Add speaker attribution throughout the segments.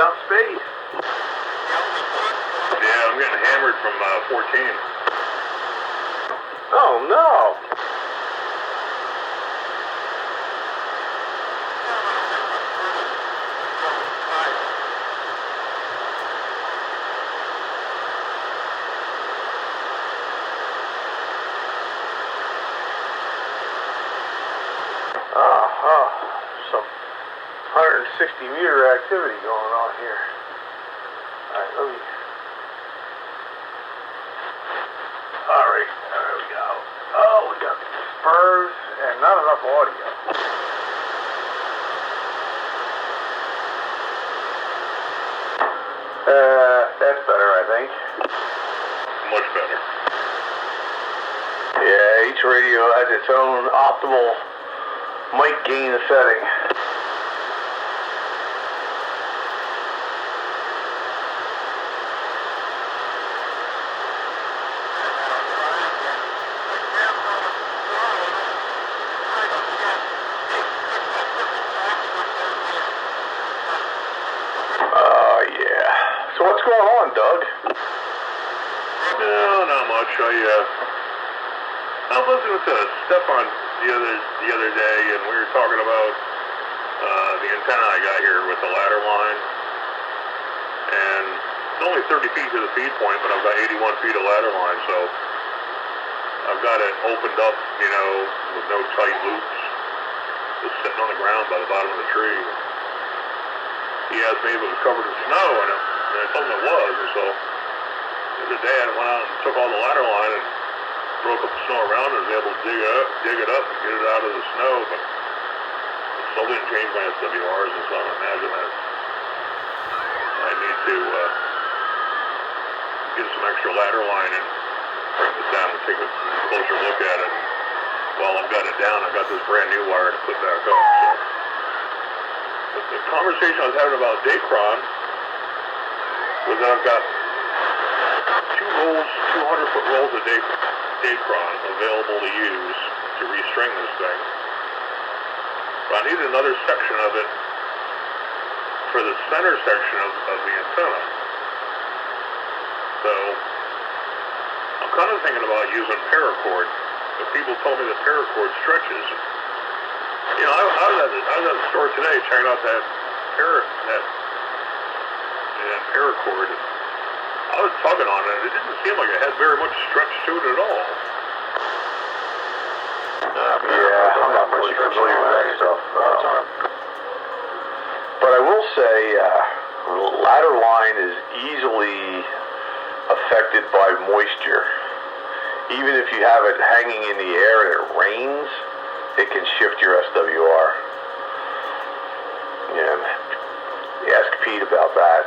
Speaker 1: about space.
Speaker 2: Yeah, I'm getting hammered from 14.
Speaker 1: Oh, no. Some 160-meter activity going on here. All right, let me... All right, there we go. Oh, we got spurs and not enough audio. That's better, I think.
Speaker 2: Much better.
Speaker 1: Yeah, each radio has its own optimal mic gain setting. Yeah. So what's going on, Doug?
Speaker 2: No, not much. I was listening to Stefan the other day, and we were talking about the antenna I got here with the ladder line, and it's only 30 feet to the feed point, but I've got 81 feet of ladder line, so I've got it opened up, with no tight loops, just sitting on the ground by the bottom of the tree. He asked me if it was covered in snow, and I told him it was, and so the other day I went out and took all the ladder line and broke up the snow around it. I was able to dig it up and get it out of the snow, but I still didn't change my SWRs, and so I imagine that I need to get some extra ladder line and bring this down and take a closer look at it. While I've got it down, I've got this brand new wire to put back up. So. But the conversation I was having about Dacron was that I've got 200-foot rolls of Dacron available to use to restring this thing. But I need another section of it for the center section of the antenna. So I'm kind of thinking about using paracord, but people told me that paracord stretches. I was at the store today checking out that paracord. I was tugging on it. It didn't seem like it had very much stretch to it at all.
Speaker 1: Yeah, I'm not really familiar with that stuff. But I will say, ladder line is easily affected by moisture. Even if you have it hanging in the air and it rains, it can shift your SWR. Yeah, ask Pete about that.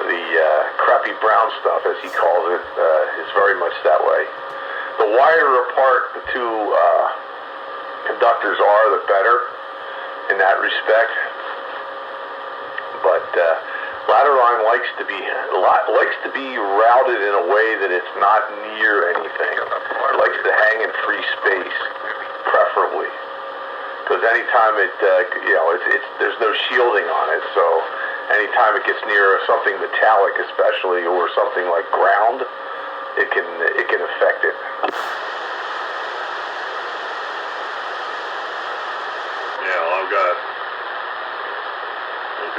Speaker 1: the crappy brown stuff, as he calls it, is very much that way. The wider apart the two conductors are, the better in that respect. But ladder line likes to be routed in a way that it's not near anything. It likes to hang in free space, preferably, because anytime there's no shielding on it. So anytime it gets near something metallic, especially, or something like ground, it can affect it.
Speaker 2: Yeah, well, I've got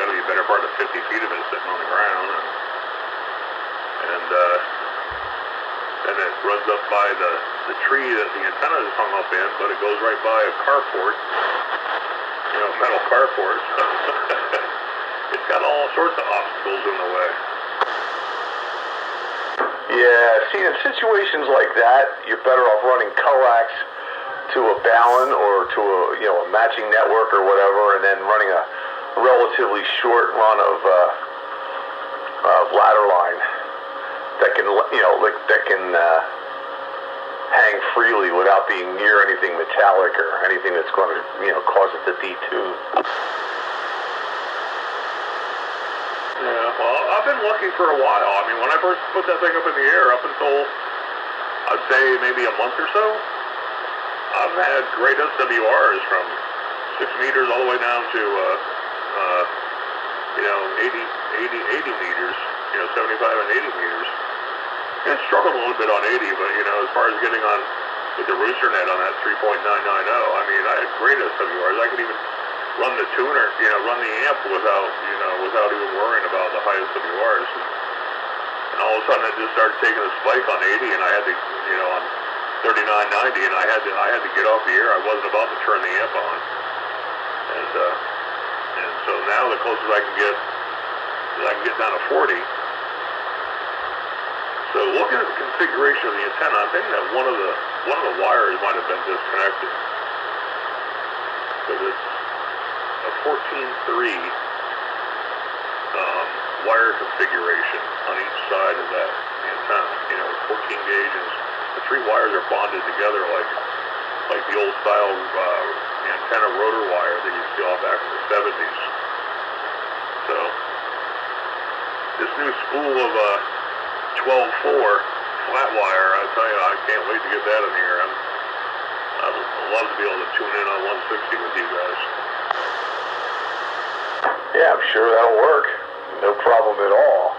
Speaker 2: to be a better part of 50 feet of it sitting on the ground, and then it runs up by the tree that the antenna is hung up in, but it goes right by a carport, metal carport. It's got all sorts of obstacles in the way.
Speaker 1: Yeah, see, in situations like that, you're better off running coax to a balun or to a matching network or whatever, and then running a relatively short run of ladder line that can hang freely without being near anything metallic or anything that's going to cause it to detune.
Speaker 2: Yeah, well, I've been looking for a while. I mean, when I first put that thing up in the air, up until I'd say maybe a month or so, I've had great SWRs from 6 meters all the way down to 80 meters, 75 and 80 meters. And struggled a little bit on 80, but, as far as getting on with the rooster net on that 3.990, I mean, I had great SWRs. I could even run the tuner, run the amp without even worrying about the high SWRs. And all of a sudden it just started taking a spike on 80, and I had to, on 3990, and I had to get off the air. I wasn't about to turn the amp on. And so now the closest I can get down to 40. So looking at the configuration of the antenna, I'm thinking that one of the wires might have been disconnected, because it's a 14-3 wire configuration on each side of that antenna. 14 gauges. The three wires are bonded together like the old style antenna rotor wire that you saw back in the 70s. So this new spool of 12.4 flat wire, I tell you, I can't wait to get that in the air. I'd love to be able to tune in on 160 with you guys.
Speaker 1: Yeah, I'm sure that'll work. No problem at all.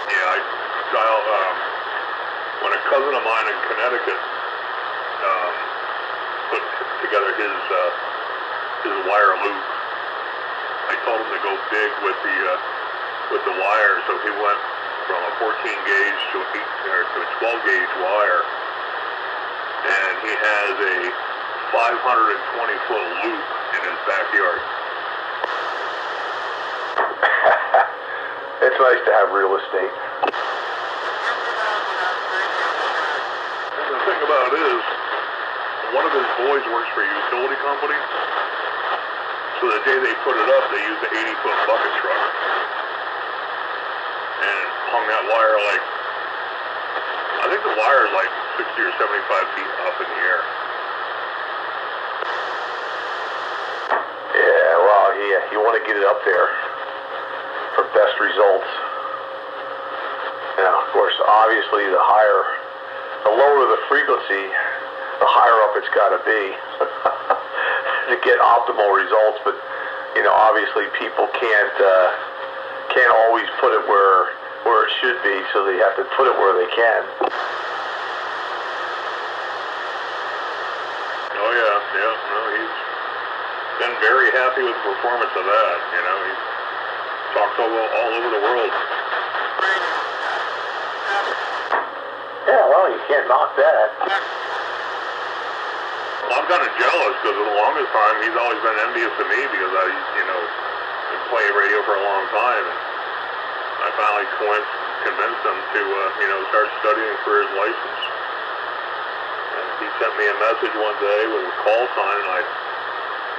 Speaker 2: Yeah, I dialed, when a cousin of mine in Connecticut put together his wire loop, I told him to go big with the wire, so he went from a 14 gauge to a 12 gauge wire, and he has a 520-foot loop in his backyard.
Speaker 1: It's nice to have real estate.
Speaker 2: And the thing about it is, one of his boys works for a utility company. So the day they put it up, they used an 80-foot bucket truck and hung that wire I think the wire is like 60 or 75 feet up in the air.
Speaker 1: Yeah, well, you want to get it up there for best results. Now, of course, obviously the lower the frequency, the higher up it's got to be to get optimal results. But obviously people can't always put it where it should be, so they have to put it where they can.
Speaker 2: Oh yeah, no, he's been very happy with the performance of that. He's talked all over the world.
Speaker 1: Yeah, well, you can't knock that.
Speaker 2: Well, I'm kind of jealous, because for the longest time he's always been envious of me, because I, been playing radio for a long time, and I finally convinced him to, start studying for his license. And he sent me a message one day with a call sign, and I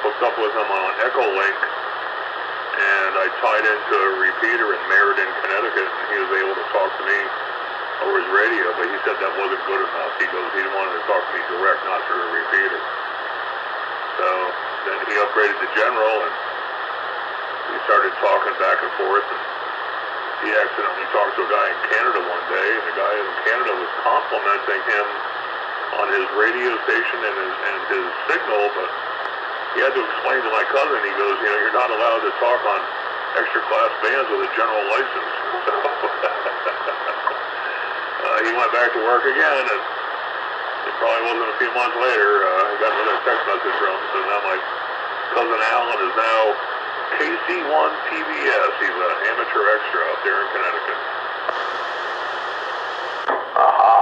Speaker 2: hooked up with him on Echolink, and I tied into a repeater in Meriden, Connecticut, and he was able to talk to me over his radio, but he said that wasn't good enough. He wanted to talk to me direct, not through a repeater. So then he upgraded to General, and we started talking back and forth, and he accidentally talked to a guy in Canada one day, and the guy in Canada was complimenting him on his radio station and his signal, but he had to explain to my cousin, he goes, you're not allowed to talk on extra class bands with a general license. So he went back to work again, and it probably wasn't a few months later, I got another text message from him. So now my cousin Alan is now KC1 TBS. He's an amateur extra out there in Connecticut.
Speaker 1: Aha.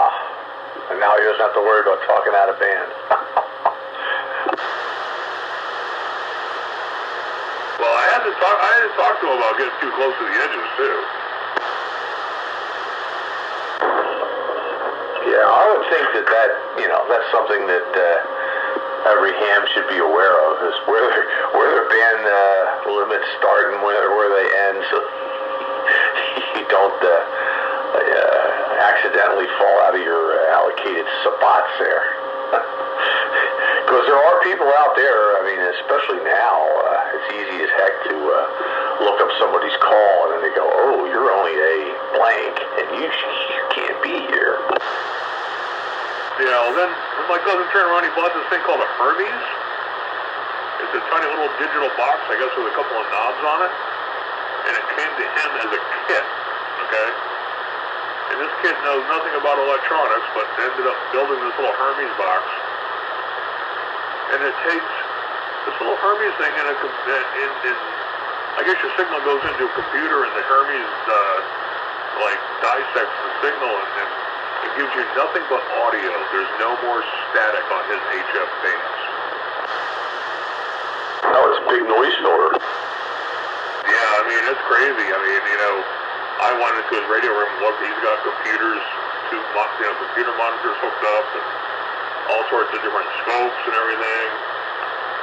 Speaker 1: And now he doesn't have to worry about talking out of band.
Speaker 2: Well, I had to talk to him about getting too close to the edges too.
Speaker 1: Yeah, I would think that's something that every ham should be aware of, is where their band limits start and where they end, so you don't accidentally fall out of your allocated spots there. Because there are people out there, I mean, especially now, it's easy as heck to look up somebody's call, and then they go, oh, you're only a blank, and you can't be here.
Speaker 2: Yeah, well then my cousin turned around, he bought this thing called a Hermes. It's a tiny little digital box, I guess, with a couple of knobs on it. And it came to him as a kit, okay? And this kid knows nothing about electronics, but ended up building this little Hermes box. And it takes this little Hermes thing, and I guess your signal goes into a computer, and the Hermes dissects the signal, and it gives you nothing but audio. There's no more static on his HF bands.
Speaker 1: Oh, it's a big noise filter.
Speaker 2: Yeah, I mean, it's crazy. I mean, I went into his radio room and looked. He's got computers, computer monitors hooked up, and all sorts of different scopes and everything,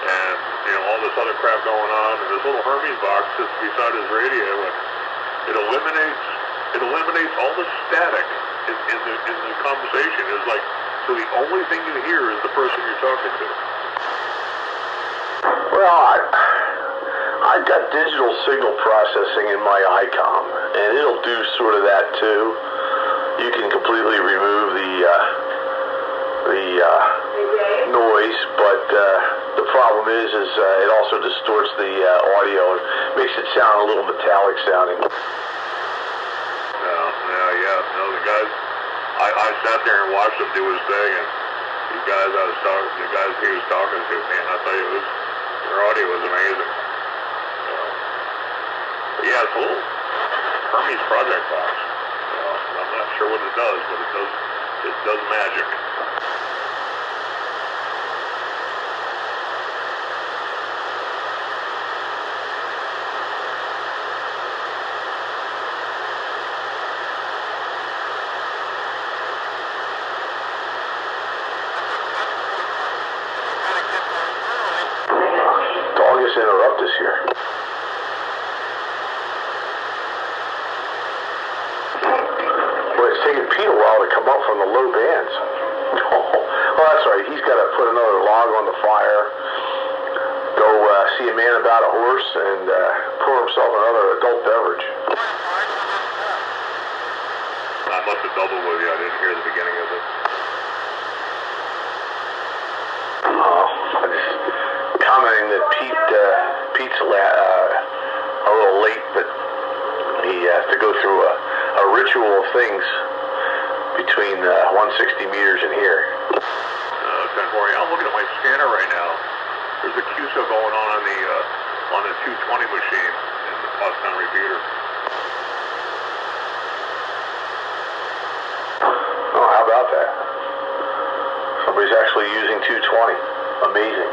Speaker 2: and all this other crap going on. And this little Hermes box sits beside his radio, and it eliminates all the static in the conversation. It's like, so the only thing you hear is the person you're talking to.
Speaker 1: Well, I've got digital signal processing in my ICOM, and it'll do sort of that too. You can completely remove the noise, but the problem is it also distorts the audio and makes it sound a little metallic sounding.
Speaker 2: The guys, I sat there and watched him do his thing, and the guys he was talking to, man, I tell you, their audio was amazing. But yeah, it's a little Hermes project box. I'm not sure what it does, but it does magic.
Speaker 1: Interrupt us here. Well, it's taking Pete a while to come up from the low bands. Well, that's right. He's got to put another log on the fire, go see a man about a horse, and pour himself another adult beverage.
Speaker 2: I must have doubled with you. I didn't hear the beginning of it.
Speaker 1: I just commenting that Pete's a little late, but he has to go through a ritual of things between 160 meters and here.
Speaker 2: 1040. I'm looking at my scanner right now. There's a QSO going on the 220 machine in the Pottstown repeater.
Speaker 1: Oh, how about that? Somebody's actually using 220. Amazing.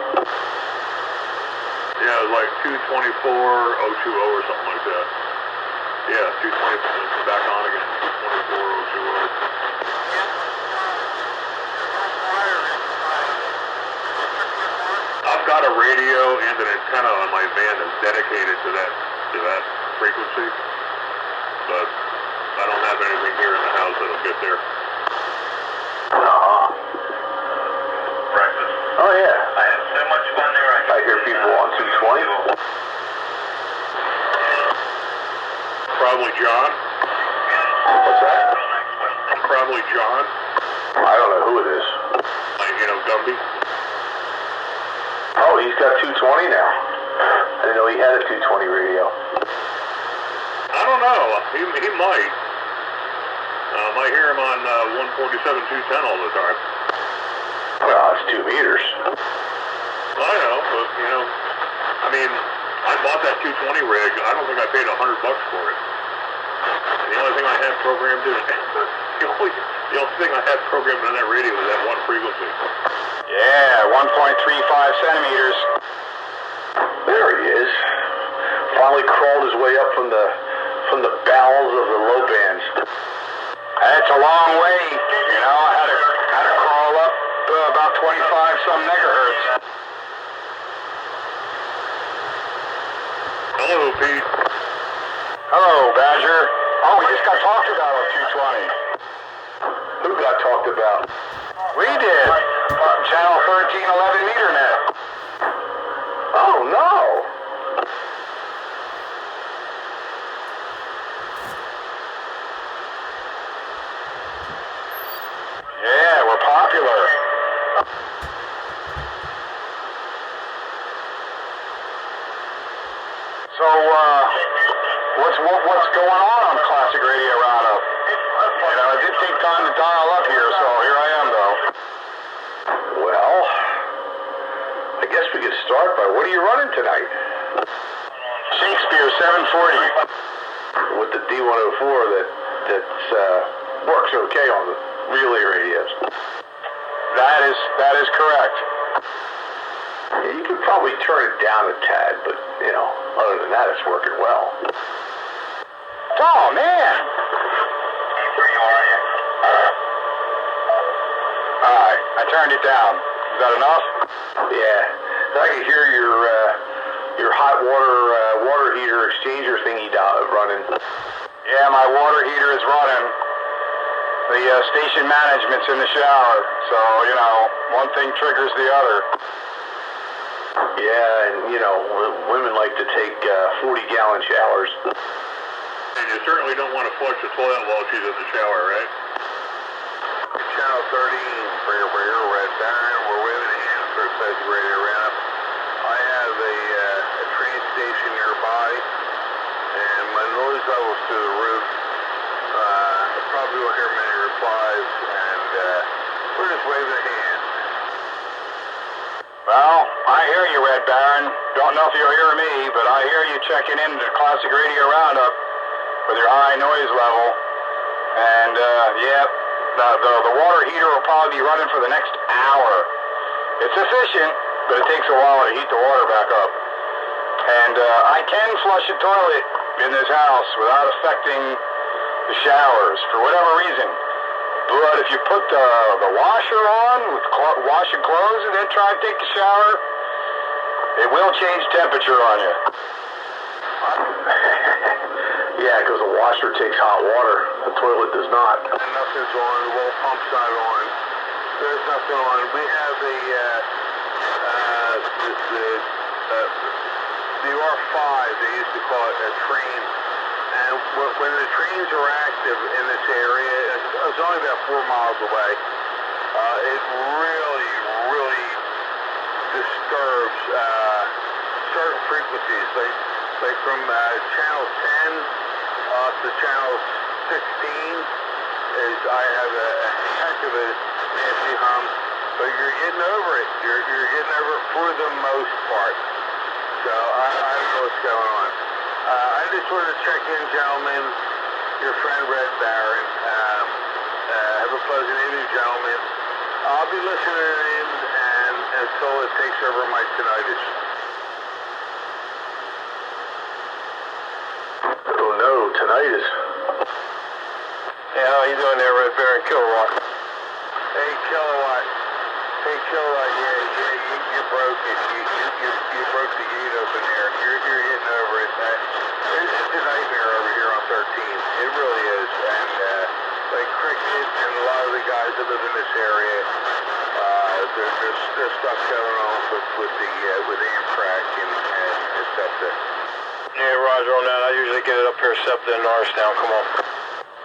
Speaker 2: Yeah, it was like 224.020 or something like that. Yeah, 220, back on again, 224.020. I've got a radio and an antenna on my van that's dedicated to that frequency, but I don't have anything here in the house that'll get there. Breakfast.
Speaker 1: Oh yeah.
Speaker 2: I had so much fun there.
Speaker 1: I hear people on 220.
Speaker 2: Probably John.
Speaker 1: What's that?
Speaker 2: Probably John.
Speaker 1: I don't know who it is.
Speaker 2: Gumby.
Speaker 1: Oh, he's got 220 now. I didn't know he had a 220 radio.
Speaker 2: I don't know. He might. I hear him on 147, 210 all the time.
Speaker 1: Well, it's 2 meters.
Speaker 2: I know, but I bought that 220 rig. I don't think I paid $100 for it. And the only thing I had programmed in the only thing I had programmed on that radio was that one frequency.
Speaker 3: Yeah, 1.35 centimeters.
Speaker 1: There he is. Finally crawled his way up from the bowels of the low bands.
Speaker 3: That's a long way. I had to crawl up about 25 some megahertz.
Speaker 2: Hello, Pete.
Speaker 3: Hello, Badger. Oh, we just got talked about on 220.
Speaker 1: Who got talked about?
Speaker 3: We did. Channel 1311 meter net.
Speaker 1: Oh no!
Speaker 3: Yeah, we're popular. So, what's going on Classic Radio Roundup? You know, it did take time to dial up here, so here I am, though.
Speaker 1: Well, I guess we could start by, what are you running tonight?
Speaker 3: Shakespeare 740.
Speaker 1: With the D104 that works okay on the relay radios.
Speaker 3: That is correct.
Speaker 1: Yeah, you could probably turn it down a tad, but, you know, other than that, it's working well.
Speaker 3: Oh, man! Alright, I turned it down. Is that enough?
Speaker 1: Yeah, I can hear your hot water heater exchanger thingy running.
Speaker 3: Yeah, my water heater is running. The station management's in the shower, so, you know, one thing triggers the other.
Speaker 1: Yeah, and, you know, women like to take 40-gallon showers.
Speaker 2: And you certainly don't want to flush the toilet while she's in the shower, right?
Speaker 1: Channel 13, Breer, Red Baron. We're waving a hand for Classic Radio Roundup. I have a train station nearby, and my noise level's through the roof. I probably won't hear many replies, and we're just waving a hand.
Speaker 3: Well, I hear you, Red Baron. Don't know if you'll hear me, but I hear you checking into Classic Radio Roundup with your high noise level. And, yeah, the water heater will probably be running for the next hour. It's efficient, but it takes a while to heat the water back up. And I can flush a toilet in this house without affecting the showers for whatever reason. But if you put the washer on with washing clothes and then try to take the shower, it will change temperature on you.
Speaker 1: Yeah, because the washer takes hot water. The toilet does not.
Speaker 4: Nothing's on. The well pump's not on. There's nothing on. We have the R5. They used to call it a train. And when the trains are active in this area, it's only about 4 miles away. It really, really disturbs certain frequencies, like from channel 10 to channel 16. I have a heck of a nasty hum, but you're getting over it. You're getting over it for the most part. So I don't know what's going on. I just wanted to check in, gentlemen. Your friend Red Baron. Have a pleasant evening, gentlemen. I'll be listening in until it takes over my tinnitus.
Speaker 1: Oh no, tinnitus.
Speaker 3: Yeah, how you doing there, Red Baron Kilowatt?
Speaker 4: Hey, Kilowatt. Yeah, you broke it. You broke the gate open there. You're getting over it. It's a nightmare over here on 13. It really is. And like Cricket and a lot of the guys that live in this area, there's stuff going on with Amtrak and SEPTA.
Speaker 3: Yeah, Roger on that. I usually get it up here, SEPTA in Norristown. Come on.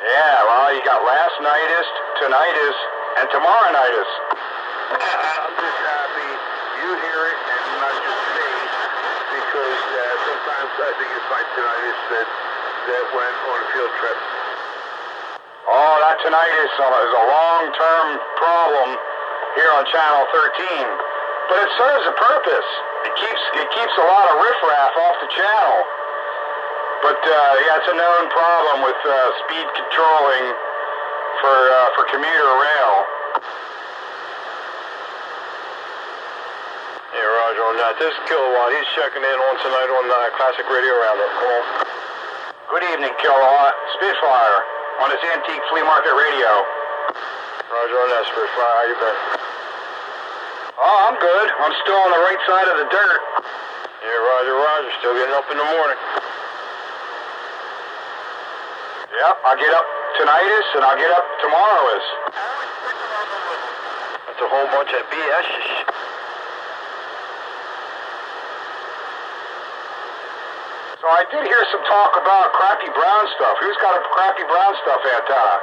Speaker 3: Yeah, well, you got last nightus, tinnitus, and tomorrow-nightus.
Speaker 4: I'm just happy you hear it and not just me, because sometimes I think it's my tinnitus that went on a field trip.
Speaker 3: Oh, that tinnitus is a long-term problem here on Channel 13, but it serves a purpose. It keeps a lot of riffraff off the channel. But yeah, it's a known problem with speed controlling for commuter rail. Yeah, Roger on that. This is Kilowatt. He's checking in on tonight on Classic Radio Roundup. Come on. Good evening, Kilowatt. Spitfire on this antique flea market radio. Roger on that, Spitfire. How you been? Oh, I'm good. I'm still on the right side of the dirt. Yeah, Roger. Still getting up in the morning. Yep, I'll get up tinnitus and I'll get up tomorrow-is. That's a whole bunch of BS. So I did hear some talk about crappy brown stuff. Who's got a crappy brown stuff antenna?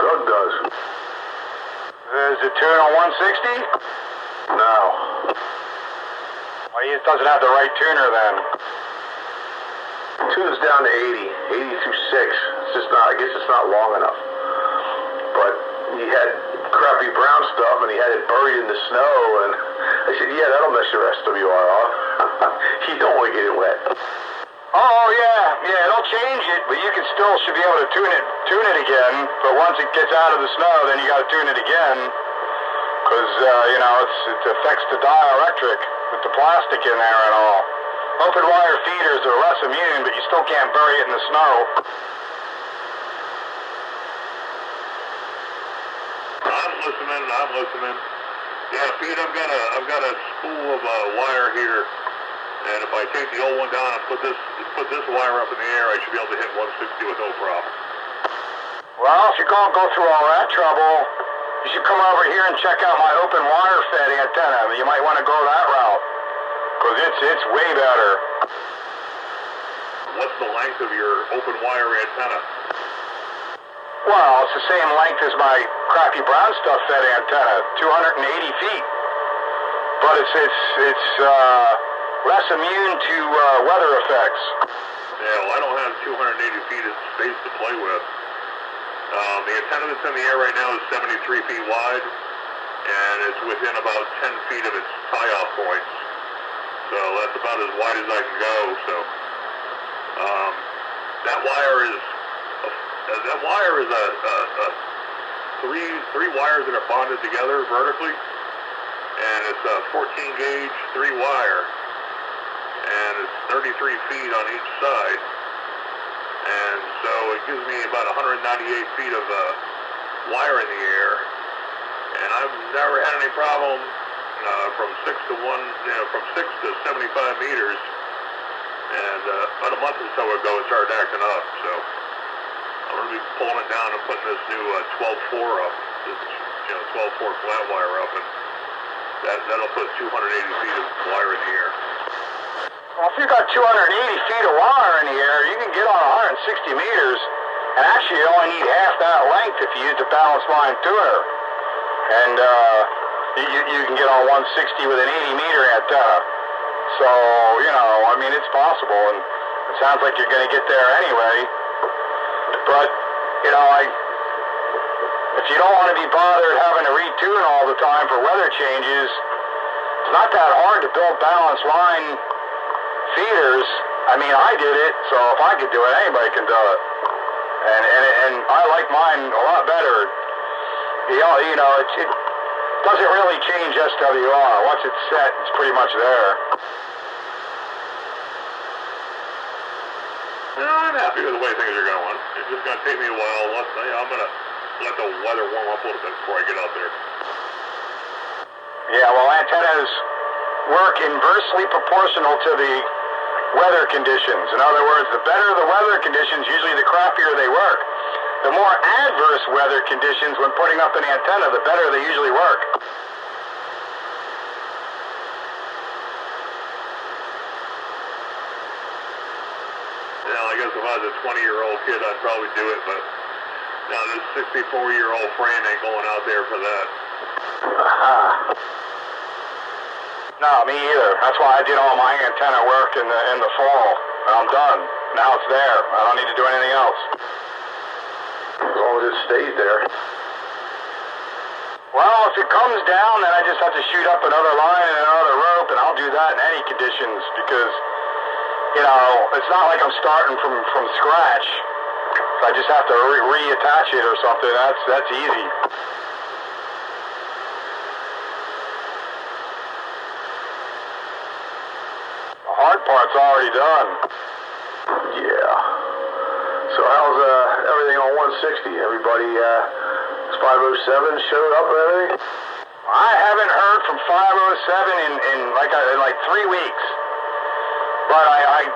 Speaker 1: Doug does.
Speaker 3: Is it tuned on 160?
Speaker 1: No.
Speaker 3: Well, he doesn't have the right tuner then.
Speaker 1: Tune's down to 80 through 6. It's just not, I guess it's not long enough. But he had crappy brown stuff and he had it buried in the snow, and I said, yeah, that'll mess your SWR off. You don't want to get it wet.
Speaker 3: Oh yeah, it'll change it, but you should be able to tune it again. But once it gets out of the snow, then you got to tune it again, because it affects the dielectric with the plastic in there and all. Open wire feeders are less immune, but you still can't bury it in the snow.
Speaker 2: I'm listening. Yeah, Pete, I've got a spool of wire here, and if I take the old one down and put this wire up in the air, I should be able to hit 160 with no problem.
Speaker 3: Well, if you're going to go through all that trouble, you should come over here and check out my open wire fed antenna. You might want to go that route, because it's way better.
Speaker 2: What's the length of your open wire antenna?
Speaker 3: Well, it's the same length as my crappy brown stuff fed antenna, 280 feet. But it's less immune to weather effects.
Speaker 2: Yeah, well, I don't have 280 feet of space to play with. The antenna that's in the air right now is 73 feet wide, and it's within about 10 feet of its tie-off points. So that's about as wide as I can go. So that wire is three wires that are bonded together vertically, and it's a 14 gauge 3-wire, and it's 33 feet on each side, and so it gives me about 198 feet of wire in the air, and I've never had any problem from 6 to 75 meters, and about a month or so ago it started acting up, so I'm going to be pulling it down and putting this new 12-4 up, this 12-4 flat wire up, and that'll put 280 feet of wire in the air.
Speaker 3: Well, if you got 280 feet of wire in the air, you can get on 160 meters, and actually you only need half that length if you use the balanced line tuner. And you can get on 160 with an 80-meter antenna. So, it's possible, and it sounds like you're going to get there anyway. But, if you don't want to be bothered having to retune all the time for weather changes, it's not that hard to build balanced line feeders. I did it, so if I could do it, anybody can do it. And I like mine a lot better. It doesn't really change SWR. Once it's set, it's pretty much there.
Speaker 2: I'm happy with the way things are going. It's just going to take me a while. I'm going to let the weather warm up a little bit before I get out there.
Speaker 3: Yeah, well, antennas work inversely proportional to the weather conditions. In other words, the better the weather conditions, usually the crappier they work. The more adverse weather conditions when putting up an antenna, the better they usually work.
Speaker 2: I guess if I was a 20-year-old kid, I'd probably do it, but now this 64-year-old friend ain't going out there for that.
Speaker 3: No, me either. That's why I did all my antenna work in the fall, and I'm done. Now it's there. I don't need to do anything else.
Speaker 1: As long as it stays there.
Speaker 3: Well, if it comes down, then I just have to shoot up another line and another rope, and I'll do that in any conditions, because it's not like I'm starting from scratch. So I just have to reattach it or something. That's easy. The hard part's already done.
Speaker 1: Yeah. So how's everything on 160? Everybody, 507 showed up and everything?
Speaker 3: I haven't heard from 507 in like 3 weeks. But I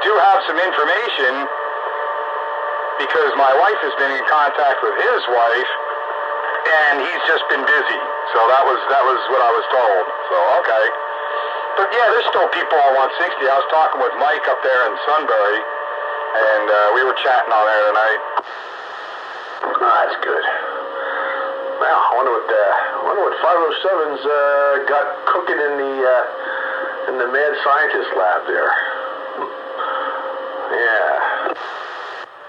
Speaker 3: do have some information, because my wife has been in contact with his wife, and he's just been busy. So that was what I was told. So, okay. But yeah, there's still people on 160. I was talking with Mike up there in Sunbury, and we were chatting on there tonight.
Speaker 1: That's good. Well, I wonder what 507's got cooking in the mad scientist lab there. Yeah.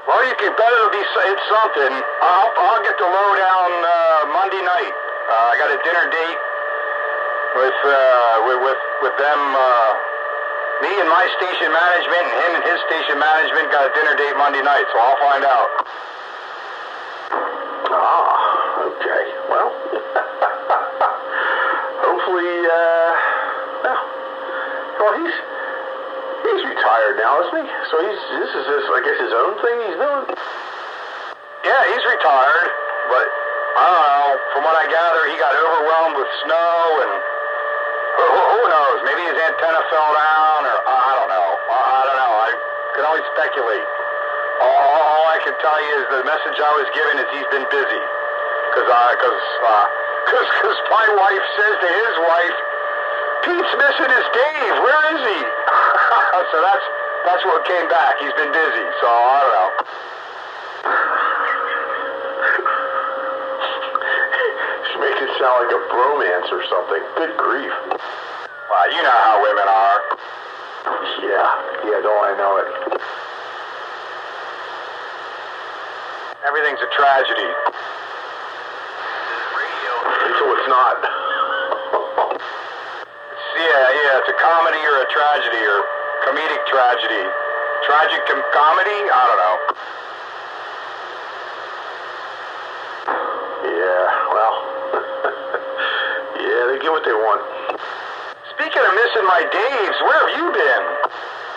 Speaker 3: Well, you can bet it'll be it's something. I'll get the lowdown Monday night. I got a dinner date with them. Me and my station management, and him and his station management got a dinner date Monday night, so I'll find out.
Speaker 1: Ah, okay. Well, hopefully, well, he's retired now, isn't he? So this is I guess his own thing he's doing.
Speaker 3: Yeah, he's retired, but I don't know. From what I gather, he got overwhelmed with snow, and who knows? Maybe his antenna fell down, or I don't know. I don't know. I can only speculate. All I can tell you is the message I was given is he's been busy, because my wife says to his wife, "Pete's missing his Dave. Where is he?" So that's what came back. He's been busy. So I don't know.
Speaker 1: She makes it sound like a bromance or something. Good grief.
Speaker 3: Well, you know how women are.
Speaker 1: Yeah, don't I know it.
Speaker 3: Everything's a tragedy.
Speaker 1: Until it's not.
Speaker 3: Yeah, it's a comedy or a tragedy or comedic tragedy. Tragic comedy? I don't know.
Speaker 1: Yeah, well, yeah, they get what they want.
Speaker 3: Speaking of missing my Daves, where have you been?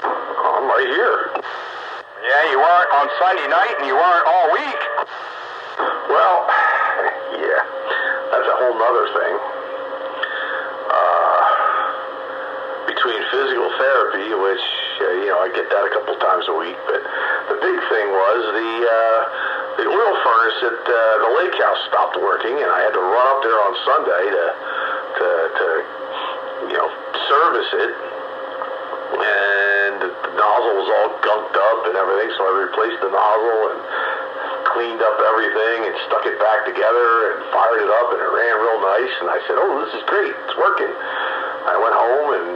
Speaker 1: I'm right here.
Speaker 3: Yeah, you weren't on Sunday night and you weren't all week.
Speaker 1: Well, yeah, that's a whole nother thing. Between physical therapy, which, I get that a couple times a week, but the big thing was the oil furnace at the lake house stopped working, and I had to run up there on Sunday to service it, and the nozzle was all gunked up and everything, so I replaced the nozzle and cleaned up everything and stuck it back together and fired it up, and it ran real nice, and I said, "Oh, this is great, it's working." I went home, and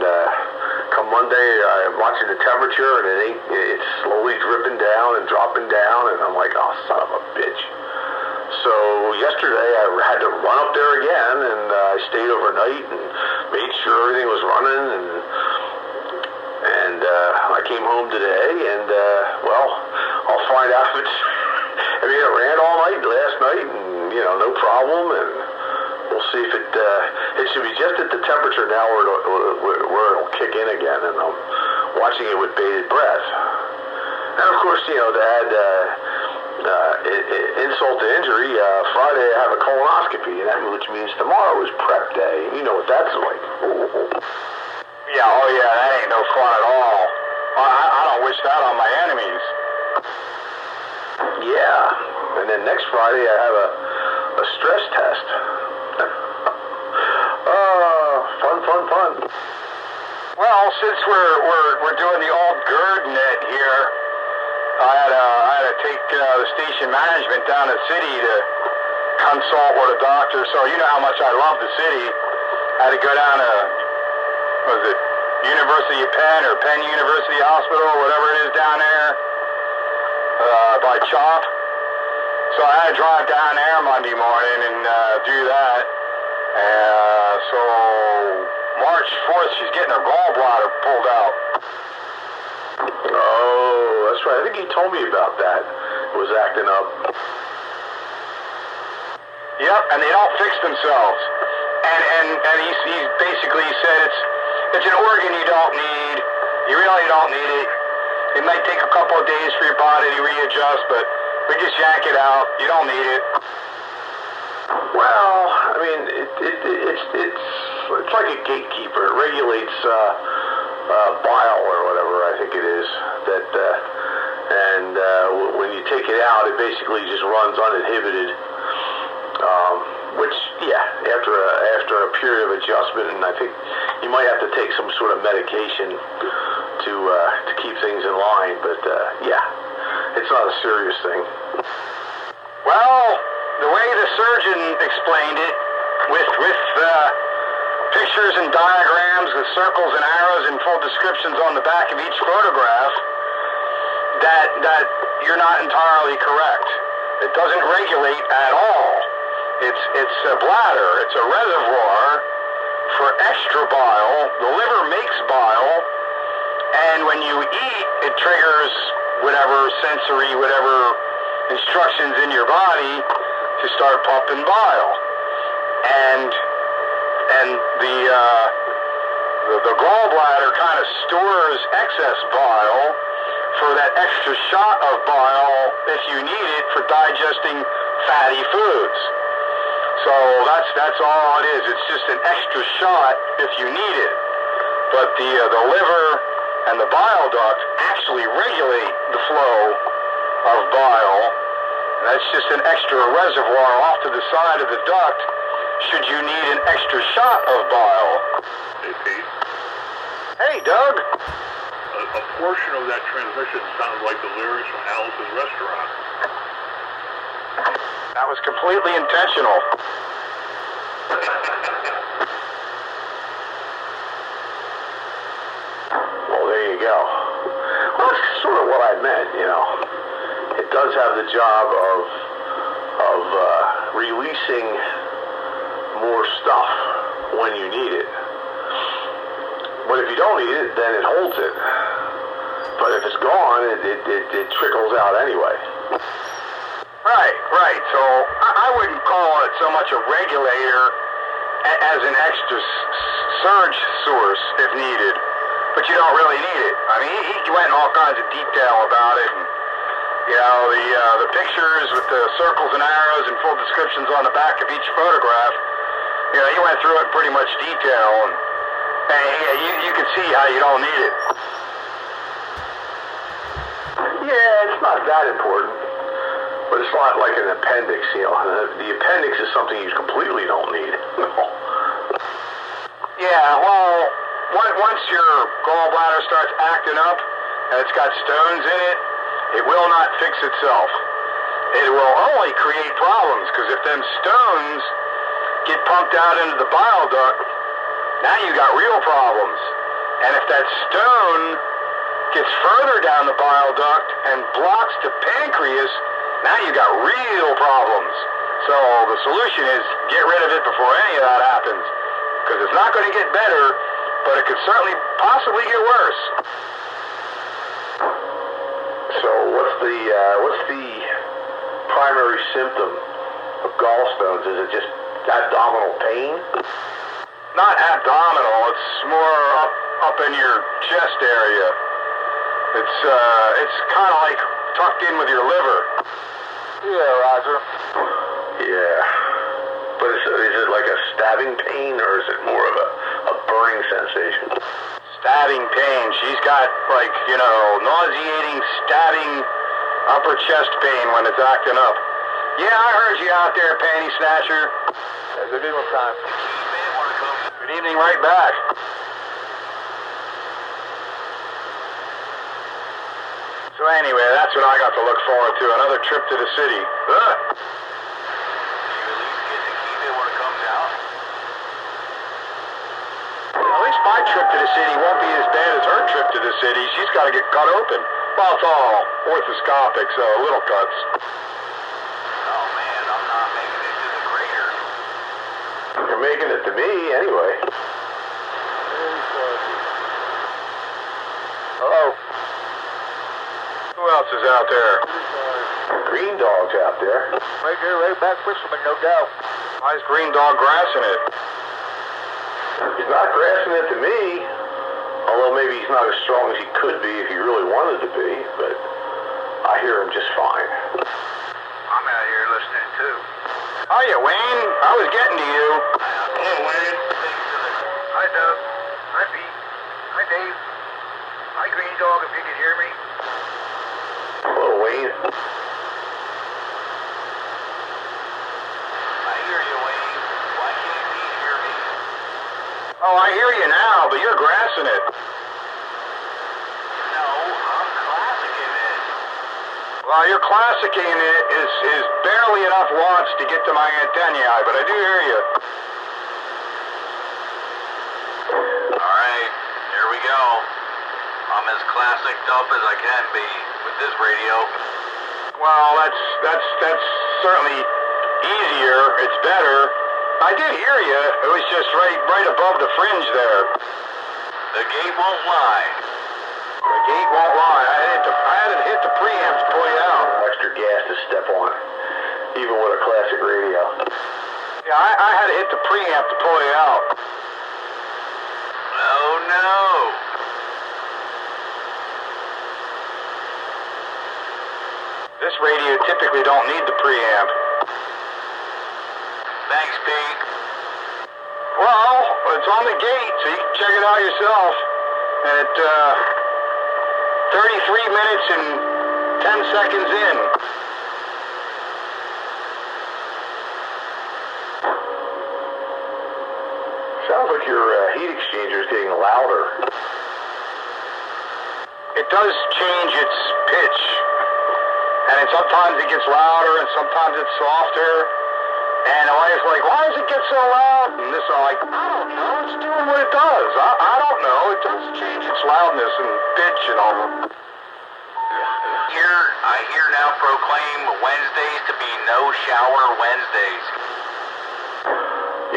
Speaker 1: come Monday, I'm watching the temperature, and it's slowly dripping down and dropping down, and I'm like, "Oh, son of a bitch." So yesterday, I had to run up there again, and I stayed overnight and made sure everything was running, and I came home today, and well, I'll find out if it's. I mean, it ran all night last night, and no problem, and we'll see if it should be just at the temperature now where it'll kick in again, and I'm watching it with bated breath. And of course, to add insult to injury, Friday I have a colonoscopy, which means tomorrow is prep day. You know what that's like.
Speaker 3: Yeah, that ain't no fun at all. I don't wish that on my enemies.
Speaker 1: Yeah, and then next Friday I have a stress test. Fun.
Speaker 3: Well, since we're doing the old GERD net here, I had to take the station management down to the city to consult with a doctor. So you know how much I love the city. I had to go down to, was it University of Penn or Penn University Hospital, whatever it is down there, by CHOP. So I had to drive down there Monday morning and do that. So March 4th, she's getting her gallbladder pulled out.
Speaker 1: Oh, that's right. I think he told me about that. It was acting up.
Speaker 3: Yep, and they don't fix themselves. And he basically said it's an organ you don't need. You really don't need it. It might take a couple of days for your body to readjust, but we just yank it out. You don't need it.
Speaker 1: Well, I mean, it's like a gatekeeper. It regulates bile or whatever I think it is. When you take it out, it basically just runs uninhibited. Which, yeah, after a period of adjustment, and I think you might have to take some sort of medication to keep things in line. But yeah, it's not a serious thing.
Speaker 3: Well, the way the surgeon explained it, with pictures and diagrams, the circles and arrows and full descriptions on the back of each photograph, that you're not entirely correct. It doesn't regulate at all. It's a bladder. It's a reservoir for extra bile. The liver makes bile, and when you eat, it triggers whatever sensory, whatever instructions in your body to start pumping bile. And the gallbladder kind of stores excess bile for that extra shot of bile if you need it for digesting fatty foods. So that's all it is. It's just an extra shot if you need it. But the liver and the bile duct actually regulate the flow of bile. And that's just an extra reservoir off to the side of the duct should you need an extra shot of bile.
Speaker 2: Hey, Pete.
Speaker 3: Hey, Doug.
Speaker 2: A portion of that transmission sounds like the lyrics from Alice's Restaurant.
Speaker 3: That was completely intentional.
Speaker 1: Well, there you go. Well, that's sort of what I meant, you know. It does have the job of releasing more stuff when you need it. But if you don't need it, then it holds it. But if it's gone, it trickles out anyway.
Speaker 3: Right. So I wouldn't call it so much a regulator as an extra surge source if needed. But you don't really need it. I mean, he went in all kinds of detail about it. And, you know, the pictures with the circles and arrows and full descriptions on the back of each photograph, you know, he went through it in pretty much detail. And you can see how you don't need it.
Speaker 1: Yeah, it's not that important. But it's not like an appendix, you know. The appendix is something you completely don't need.
Speaker 3: Yeah, well, once your gallbladder starts acting up and it's got stones in it, it will not fix itself. It will only create problems, because if them stones get pumped out into the bile duct, now you got real problems. And if that stone gets further down the bile duct and blocks the pancreas, now you got real problems. So the solution is get rid of it before any of that happens, because it's not going to get better, but it could certainly possibly get worse.
Speaker 1: So what's the primary symptom of gallstones? Is it just abdominal pain?
Speaker 3: Not abdominal, it's more up in your chest area. It's kind of like tucked in with your liver.
Speaker 4: Yeah, Roger.
Speaker 1: Yeah. But is it like a stabbing pain, or is it more of a burning sensation?
Speaker 3: Stabbing pain. She's got, like, you know, nauseating, stabbing upper chest pain when it's acting up. Yeah, I heard you out there, panty snatcher.
Speaker 4: Good evening, time.
Speaker 3: Good evening, right back. So anyway, that's what I got to look forward to, another trip to the city. Ugh. At least my trip to the city won't be as bad as her trip to the city. She's got to get cut open. Well, it's all orthoscopic, so little cuts.
Speaker 4: Oh, man, I'm not making it to the crater.
Speaker 1: You're making it to me, anyway.
Speaker 3: Hello? Who else is out there?
Speaker 1: Green Dog's out there.
Speaker 4: Right there, right back fisherman, no doubt.
Speaker 3: Why's Green Dog grassing it?
Speaker 1: He's not grassing it to me. Although maybe he's not as strong as he could be if he really wanted to be, but I hear him just fine.
Speaker 4: I'm out here listening, too.
Speaker 3: Hiya, Wayne. I was getting to you.
Speaker 2: Hello, Wayne.
Speaker 4: Hi, Doug. Hi, Pete. Hi, Dave. Hi, Green Dog, if you can hear me.
Speaker 1: Hello, Wayne.
Speaker 4: I hear you, Wayne. Why can't Pete hear me?
Speaker 3: Oh, I hear you now, but you're grassing it.
Speaker 4: No, I'm classicing it.
Speaker 3: Well, your classicing it is barely enough watts to get to my antennae, but I do hear you.
Speaker 4: All right.
Speaker 5: right, here we go. I'm as classicked up as I can be with this radio.
Speaker 3: Well, that's certainly easier. It's better. I did hear you. It was just right above the fringe there.
Speaker 5: The gate won't lie.
Speaker 3: The gate won't lie. I had to hit the preamp to pull you out.
Speaker 1: Extra gas to step on, even with a classic radio.
Speaker 3: Yeah, I had to hit the preamp to pull you out.
Speaker 5: Oh no.
Speaker 3: This radio typically don't need the preamp.
Speaker 5: Thanks, Pete.
Speaker 3: Well, it's on the gate, so you can check it out yourself. At 33 minutes and 10 seconds in.
Speaker 1: Sounds like your heat exchanger is getting louder.
Speaker 3: It does change its pitch. And sometimes it gets louder and sometimes it's softer. And the wife's like, why does it get so loud? And this, I'm like, I don't know. It's doing what it does. I don't know. It does change its loudness and pitch and all.
Speaker 5: I hear now proclaim Wednesdays to be no shower Wednesdays.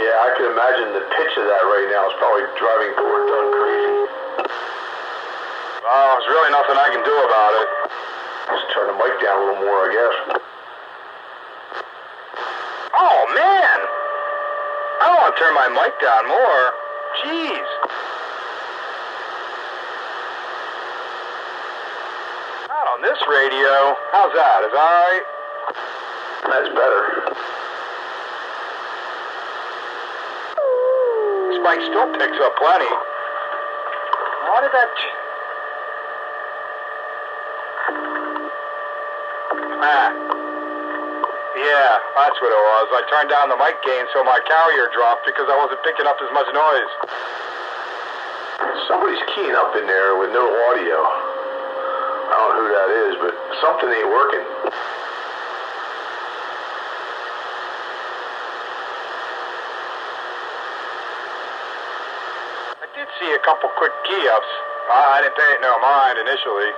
Speaker 1: Yeah, I can imagine the pitch of that right now is probably driving poor Doug crazy.
Speaker 3: Well, there's really nothing I can do about it.
Speaker 1: Just turn the mic down a little more, I guess.
Speaker 3: Oh, man! I don't want to turn my mic down more. Jeez. Not on this radio. How's that? Is that all right?
Speaker 1: That's better.
Speaker 3: This mic still picks up plenty. Why did that... Yeah, that's what it was. I turned down the mic gain so my carrier dropped because I wasn't picking up as much noise.
Speaker 1: Somebody's keying up in there with no audio. I don't know who that is, but something ain't working.
Speaker 3: I did see a couple quick key-ups. I didn't pay it no mind initially.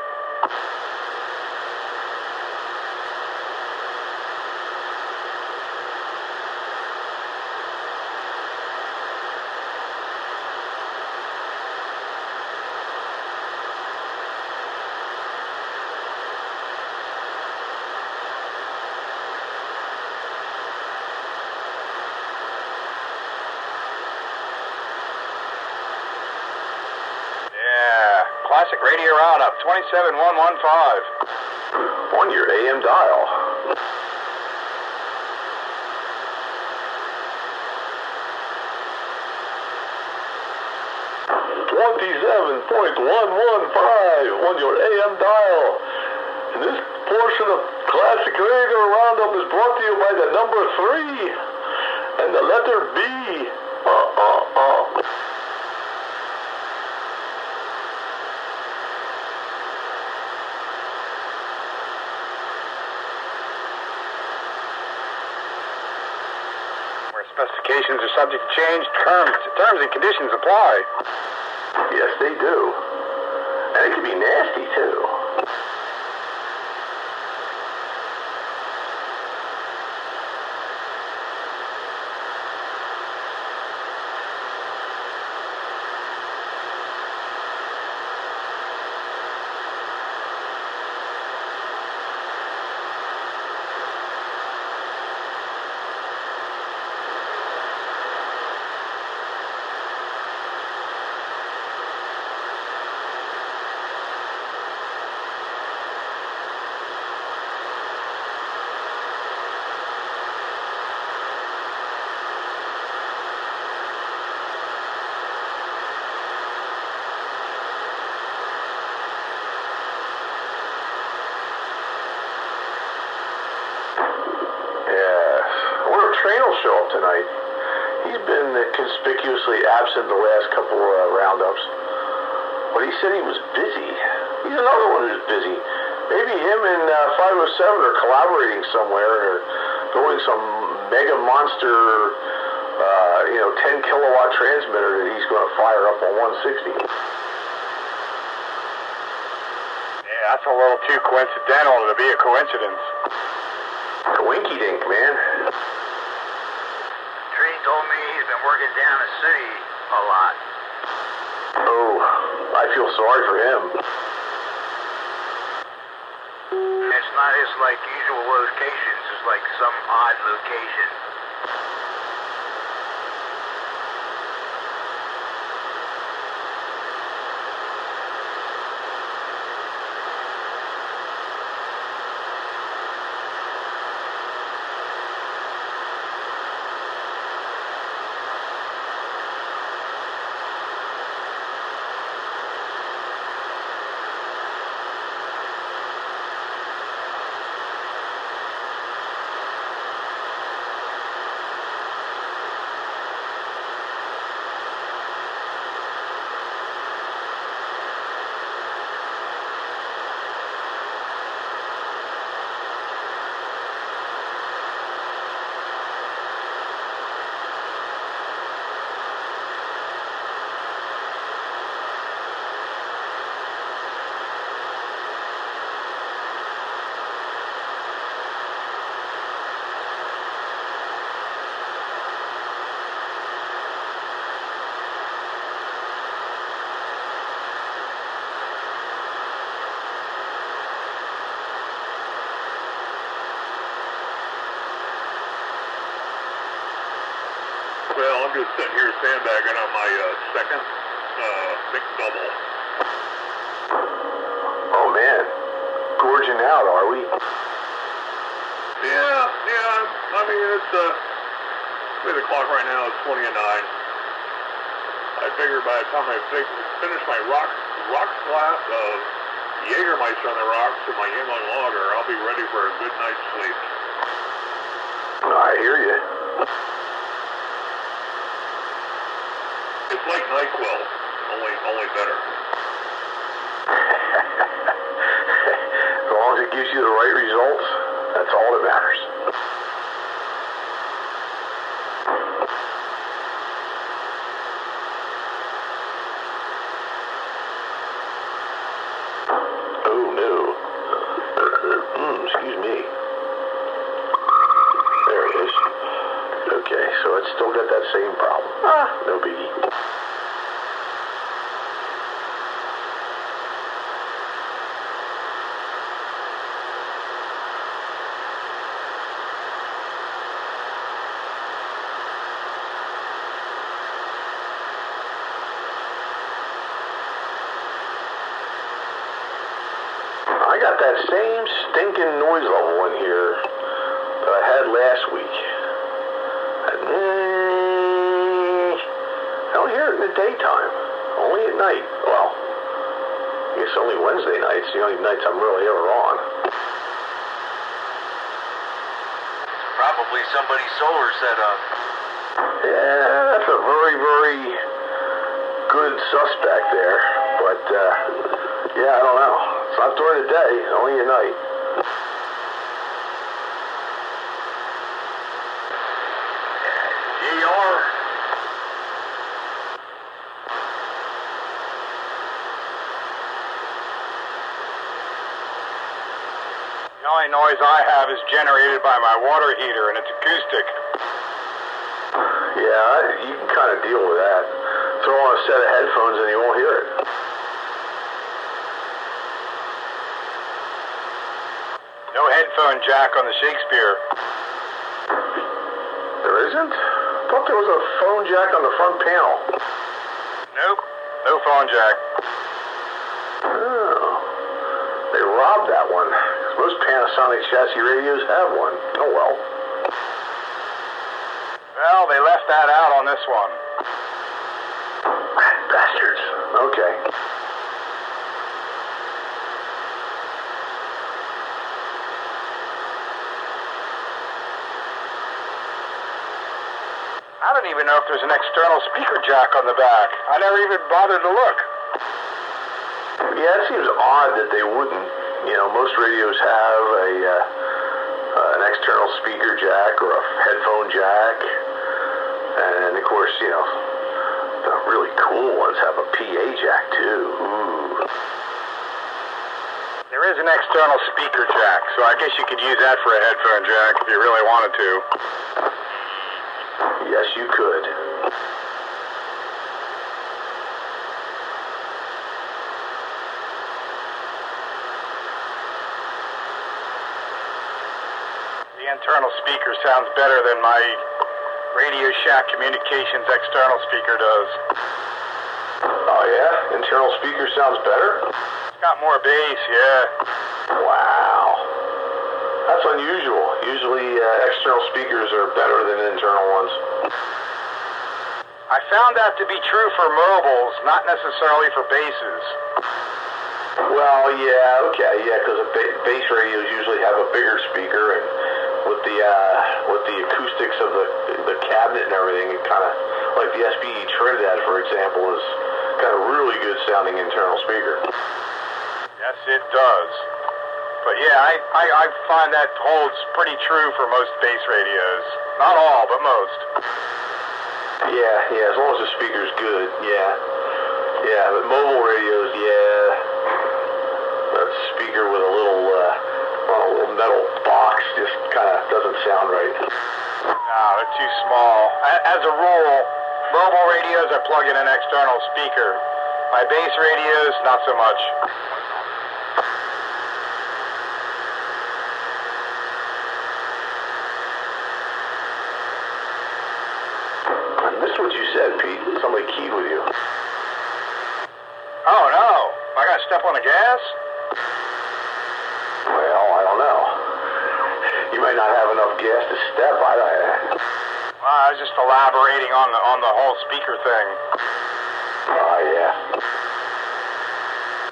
Speaker 3: Classic Radio Roundup, 27115.
Speaker 1: On your AM dial. .115 on your AM dial. And this portion of Classic Radio Roundup is brought to you by the number 3 and the letter B.
Speaker 3: Specifications are subject to change. Terms and conditions apply.
Speaker 1: Yes, they do. And it can be nasty, too. Show up tonight. He's been conspicuously absent the last couple roundups, but he said he was busy. He's another one who's busy. Maybe him and 507 are collaborating somewhere or doing some mega monster 10 kilowatt transmitter that he's going to fire up on 160.
Speaker 3: Yeah, that's a little too coincidental to be a coincidence.
Speaker 1: Winky dink, man.
Speaker 5: Tree told me he's been working down the city a lot.
Speaker 1: Oh, I feel sorry for him.
Speaker 5: It's not his usual locations. It's like some odd location.
Speaker 2: Well, I'm just sitting here sandbagging on my second big double.
Speaker 1: Oh, man. Gorging out, are we?
Speaker 2: Yeah. I mean, it's the clock right now is 20 to 9. I figure by the time I finish my rocks glass of Jägermeister on the rocks and my Yingling Lager, I'll be ready for a good night's sleep.
Speaker 1: I hear you.
Speaker 2: It's like NyQuil, only better.
Speaker 1: As long as it gives you the right results, that's all that matters. Oh, no. Excuse me. There it is. Okay, so it's still got that same problem. No biggie. I got that same stinking noise level in here that I had last week. I don't hear it in the daytime, only at night. Well, I guess only Wednesday nights, the only nights I'm really ever on.
Speaker 5: Probably somebody's solar setup.
Speaker 1: Yeah, that's a very, very good suspect there, but yeah, I don't know. It's not during the day, only at night.
Speaker 5: GR.
Speaker 3: The only noise I have is generated by my water heater, and it's acoustic.
Speaker 1: Yeah, you can kind of deal with that. Throw on a set of headphones and you won't hear it.
Speaker 3: No headphone jack on the Shakespeare.
Speaker 1: There isn't? I thought there was a phone jack on the front panel.
Speaker 3: Nope, no phone jack.
Speaker 1: Oh, they robbed that one. Most Panasonic chassis radios have one. Oh well.
Speaker 3: Well, they left that out on this one.
Speaker 1: Bastards. Okay.
Speaker 3: I don't even know if there's an external speaker jack on the back. I never even bothered to look.
Speaker 1: Yeah, it seems odd that they wouldn't. You know, most radios have an external speaker jack or a headphone jack. And of course, you know, the really cool ones have a PA jack too. Ooh.
Speaker 3: There is an external speaker jack, so I guess you could use that for a headphone jack if you really wanted to.
Speaker 1: Yes, you could.
Speaker 3: The internal speaker sounds better than my Radio Shack Communications external speaker does.
Speaker 1: Oh yeah? Internal speaker sounds better?
Speaker 3: It's got more bass, yeah.
Speaker 1: Wow. That's unusual. Usually external speakers are better than internal ones.
Speaker 3: I found that to be true for mobiles, not necessarily for basses.
Speaker 1: Well, yeah, okay, yeah, because bass radios usually have a bigger speaker, and with the acoustics of the cabinet and everything, it kind of, like the SBE Trinidad, for example, is got a really good sounding internal speaker.
Speaker 3: Yes, it does. But yeah, I find that holds pretty true for most bass radios. Not all, but most.
Speaker 1: Yeah, as long as the speaker's good, yeah. Yeah, but mobile radios, yeah. That speaker with a little metal box just kind of doesn't sound right.
Speaker 3: No, they're too small. As a rule, mobile radios I plug in an external speaker. My bass radios, not so much.
Speaker 1: I missed what you said, Pete. Somebody keyed with you.
Speaker 3: Oh no, I gotta step on the gas?
Speaker 1: Well, I don't know. You might not have enough gas to step.
Speaker 3: I was just elaborating on the whole speaker thing.
Speaker 1: Oh, yeah.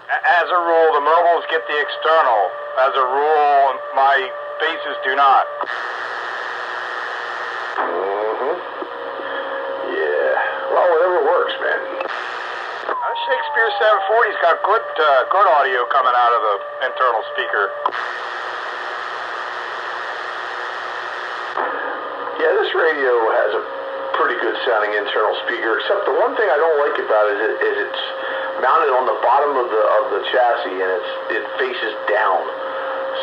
Speaker 3: As a rule, the mobiles get the external. As a rule, my basses do not.
Speaker 1: Mm-hmm. Yeah. Well, whatever works, man.
Speaker 3: Shakespeare 740's got good audio coming out of the internal speaker.
Speaker 1: Yeah, this radio has a pretty good sounding internal speaker, except the one thing I don't like about it is it's mounted on the bottom of the chassis and it faces down.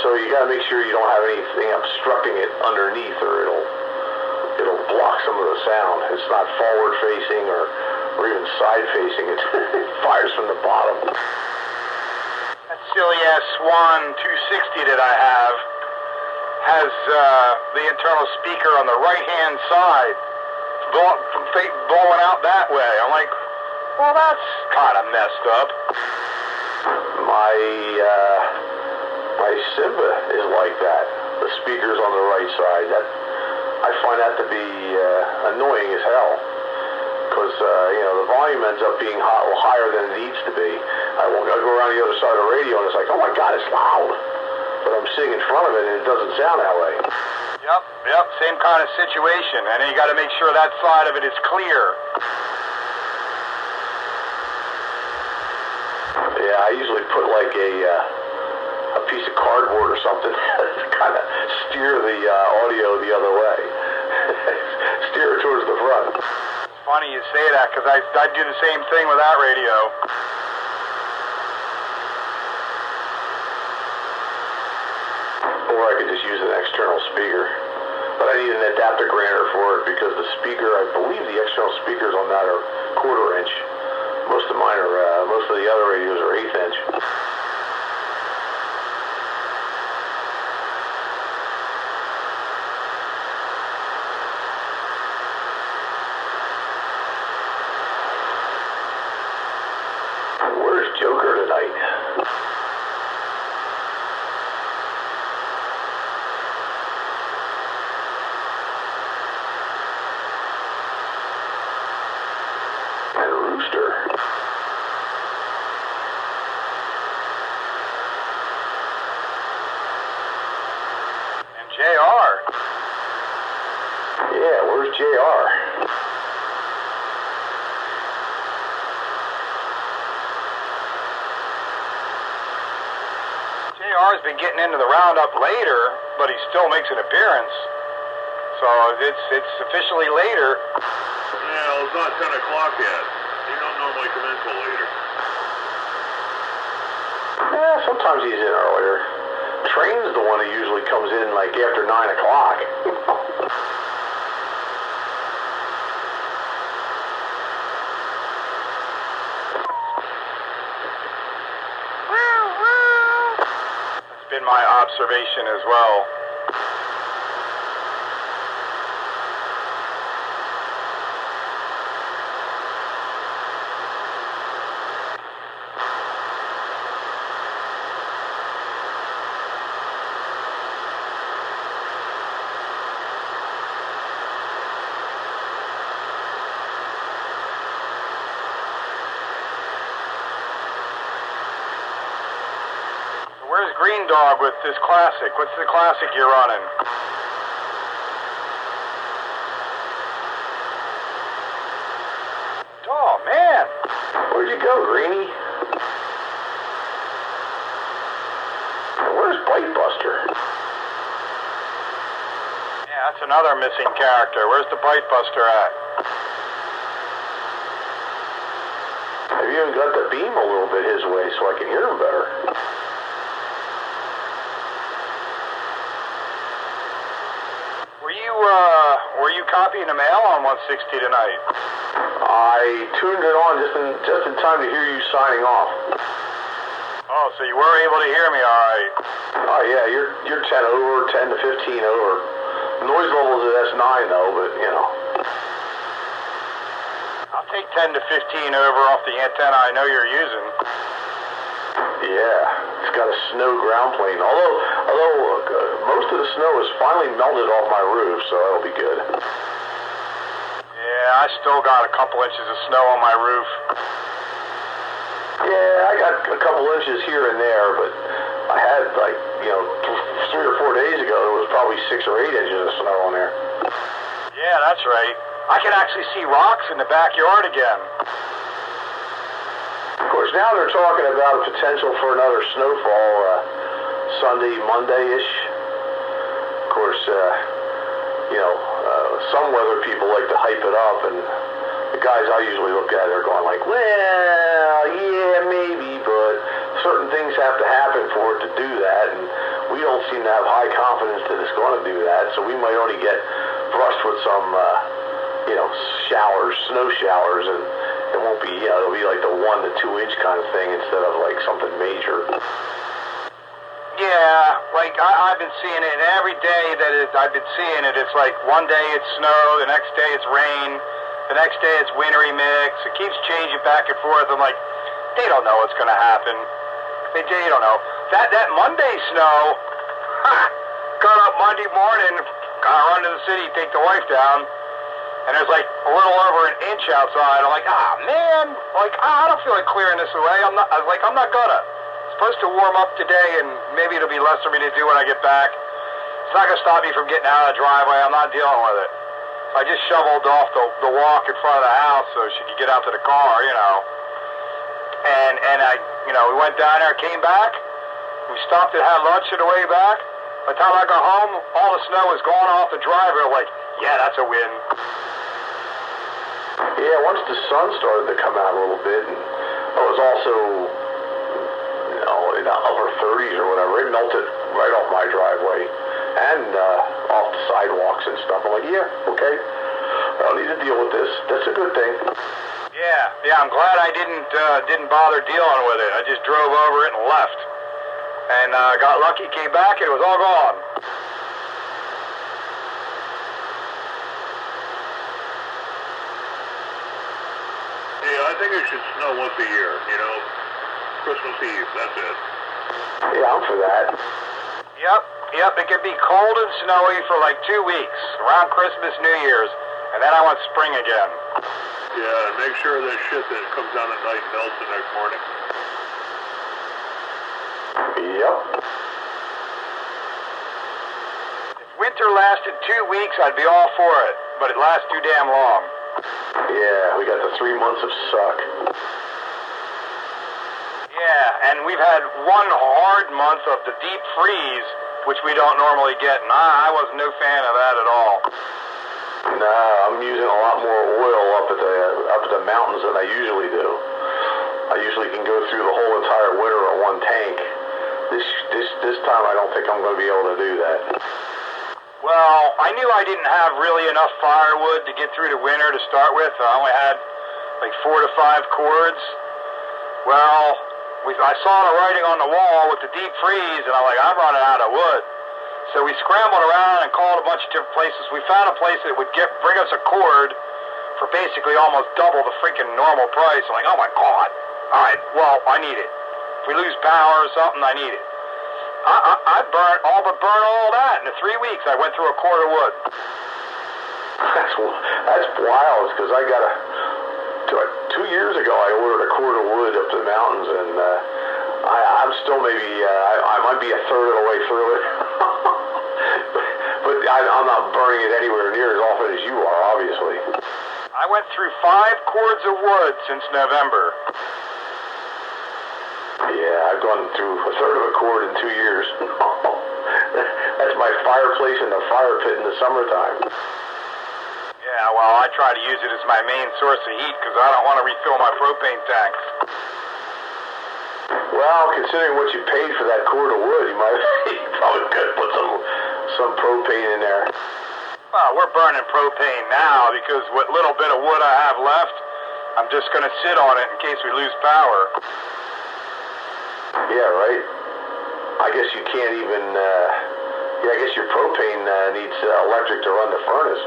Speaker 1: So you gotta make sure you don't have anything obstructing it underneath, or it'll block some of the sound. It's not forward facing or even side facing. It fires from the bottom.
Speaker 3: That silly ass Swan 260 that I have has the internal speaker on the right hand side blowing out that way. I'm like, well, that's kind of messed up.
Speaker 1: My Simba is like that. The speaker's on the right side. I find that to be annoying as hell. Because, the volume ends up being higher than it needs to be. I go around the other side of the radio and it's like, oh my God, it's loud. But I'm sitting in front of it and it doesn't sound that way.
Speaker 3: Yep, same kind of situation. And then you got to make sure that side of it is clear.
Speaker 1: Yeah, I usually put like a piece of cardboard or something to kind of steer the audio the other way. Steer it towards the front.
Speaker 3: Funny you say that, because I do the same thing with that radio.
Speaker 1: Or I could just use an external speaker. But I need an adapter granter for it because the speaker, I believe the external speakers on that are 1/4 inch. Most of the other radios are 1/8 inch. Where's Joker tonight? And Rooster.
Speaker 3: And JR.
Speaker 1: Yeah, where's JR?
Speaker 3: JR's been getting into the roundup later, but he still makes an appearance. so it's officially later.
Speaker 2: Well, it's not 10 o'clock yet. You don't normally come in till later.
Speaker 1: Yeah, sometimes he's in earlier. Train's the one that usually comes in like after 9 o'clock.
Speaker 3: It's been my observation as well. Where's Green Dog with this classic? What's the classic you're running? Oh, man.
Speaker 1: Where'd you go, Greenie? Where's Bite Buster?
Speaker 3: Yeah, that's another missing character. Where's the Bite Buster at?
Speaker 1: Have you even got the beam a little bit his way so I can hear him better?
Speaker 3: Were you copying the mail on 160 tonight?
Speaker 1: I tuned it on just in time to hear you signing off.
Speaker 3: Oh, so you were able to hear me all right.
Speaker 1: Oh yeah, you're 10 over, 10 to 15 over. Noise level's at S9 though, but you know.
Speaker 3: I'll take 10 to 15 over off the antenna I know you're using.
Speaker 1: Yeah, it's got a snow ground plane. Although most of the snow has finally melted off my roof, so that'll be good.
Speaker 3: Yeah, I still got a couple inches of snow on my roof.
Speaker 1: Yeah, I got a couple inches here and there, but I had 3 or 4 days ago there was probably 6 or 8 inches of snow on there.
Speaker 3: Yeah, that's right. I can actually see rocks in the backyard again.
Speaker 1: Of course, now they're talking about a potential for another snowfall Sunday, Monday-ish. Of course, some weather people like to hype it up, and the guys I usually look at are going like, well, yeah, maybe, but certain things have to happen for it to do that, and we don't seem to have high confidence that it's going to do that, so we might only get brushed with some, showers, snow showers, and it won't be, it'll be like the 1 to 2 inch kind of thing instead of like something major.
Speaker 3: Yeah, like I've been seeing it, and every day I've been seeing it, it's like one day it's snow, the next day it's rain, the next day it's wintry mix. It keeps changing back and forth. I'm like, they don't know what's going to happen. They don't know. That Monday snow, got up Monday morning, got to run to the city, take the wife down, and there's like a little over an inch outside. I'm like, man, I don't feel like clearing this away. I'm not gonna. It's supposed to warm up today, and maybe it'll be less for me to do when I get back. It's not gonna stop me from getting out of the driveway. I'm not dealing with it. So I just shoveled off the walk in front of the house so she could get out to the car, And I, we went down there, came back. We stopped and had lunch on the way back. By the time I got home, all the snow was gone off the driveway. I'm like, yeah, that's a win.
Speaker 1: Yeah, once the sun started to come out a little bit, and it was also, in the upper 30s or whatever, it melted right off my driveway and off the sidewalks and stuff. I'm like, yeah, okay, I don't need to deal with this. That's a good thing.
Speaker 3: Yeah, I'm glad I didn't bother dealing with it. I just drove over it and left, and got lucky, came back, and it was all gone.
Speaker 2: Yeah, I think it should snow once a year, Christmas Eve, that's it.
Speaker 1: Yeah, I'm for that.
Speaker 3: Yep, it could be cold and snowy for like 2 weeks, around Christmas, New Year's, and then I want spring again.
Speaker 2: Yeah, and make sure that shit that comes down at night melts the next morning.
Speaker 1: Yep.
Speaker 3: If winter lasted 2 weeks, I'd be all for it, but it lasts too damn long.
Speaker 1: Yeah, we got the 3 months of suck.
Speaker 3: Yeah, and we've had one hard month of the deep freeze which we don't normally get, and I was no fan of that at all.
Speaker 1: Nah, I'm using a lot more oil up at the mountains than I usually do. I usually can go through the whole entire winter on one tank. This time I don't think I'm going to be able to do that.
Speaker 3: Well, I knew I didn't have really enough firewood to get through the winter to start with. I only had like 4 to 5 cords. Well, I saw the writing on the wall with the deep freeze, and I'm like, I'm running out of wood. So we scrambled around and called a bunch of different places. We found a place that would bring us a cord for basically almost double the freaking normal price. I'm like, oh my God. All right, well, I need it. If we lose power or something, I need it. I burnt all that. In 3 weeks, I went through a cord of wood.
Speaker 1: That's wild, because I got 2 years ago, I ordered a cord of wood up to the mountains, and I'm still maybe, I might be a third of the way through it. But I'm not burning it anywhere near as often as you are, obviously.
Speaker 3: I went through 5 cords of wood since November.
Speaker 1: Yeah, I've gone through a third of a cord in 2 years. That's my fireplace in the fire pit in the summertime.
Speaker 3: Yeah, well, I try to use it as my main source of heat because I don't want to refill my propane tanks.
Speaker 1: Well, considering what you paid for that cord of wood, you probably could put some propane in there.
Speaker 3: Well, we're burning propane now because what little bit of wood I have left, I'm just going to sit on it in case we lose power.
Speaker 1: Yeah, right. I guess you can't even, I guess your propane needs electric to run the furnace.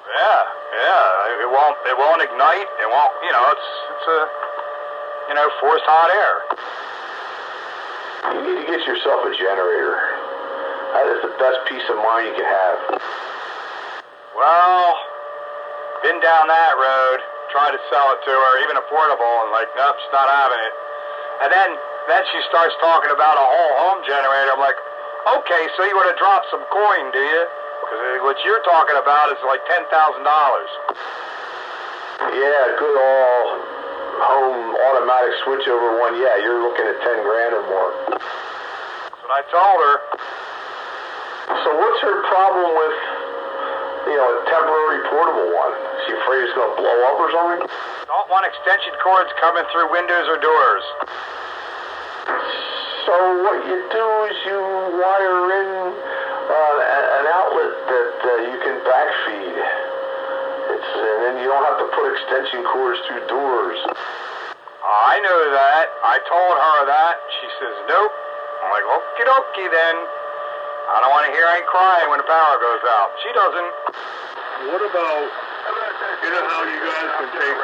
Speaker 3: Yeah, it won't ignite, it won't, it's a, forced hot air.
Speaker 1: You need to get yourself a generator. That is the best peace of mind you can have.
Speaker 3: Well, been down that road, tried to sell it to her, even a portable, and like, nope, she's not having it. And then she starts talking about a whole home generator. I'm like, okay, so you would have dropped some coin, do you? Because what you're talking about is like $10,000.
Speaker 1: Yeah, good all home automatic switchover one. Yeah, you're looking at 10 grand or more.
Speaker 3: That's what I told her.
Speaker 1: So what's her problem with, a temporary portable one? Is she afraid it's going to blow up or something?
Speaker 3: Don't want extension cords coming through windows or doors.
Speaker 1: So what you do is you wire in an outlet that you can backfeed. And then you don't have to put extension cords through doors.
Speaker 3: I know that. I told her that. She says, nope. I'm like, okie dokie then. I don't want to hear any crying when the power goes out. She doesn't.
Speaker 2: What about, how you guys can take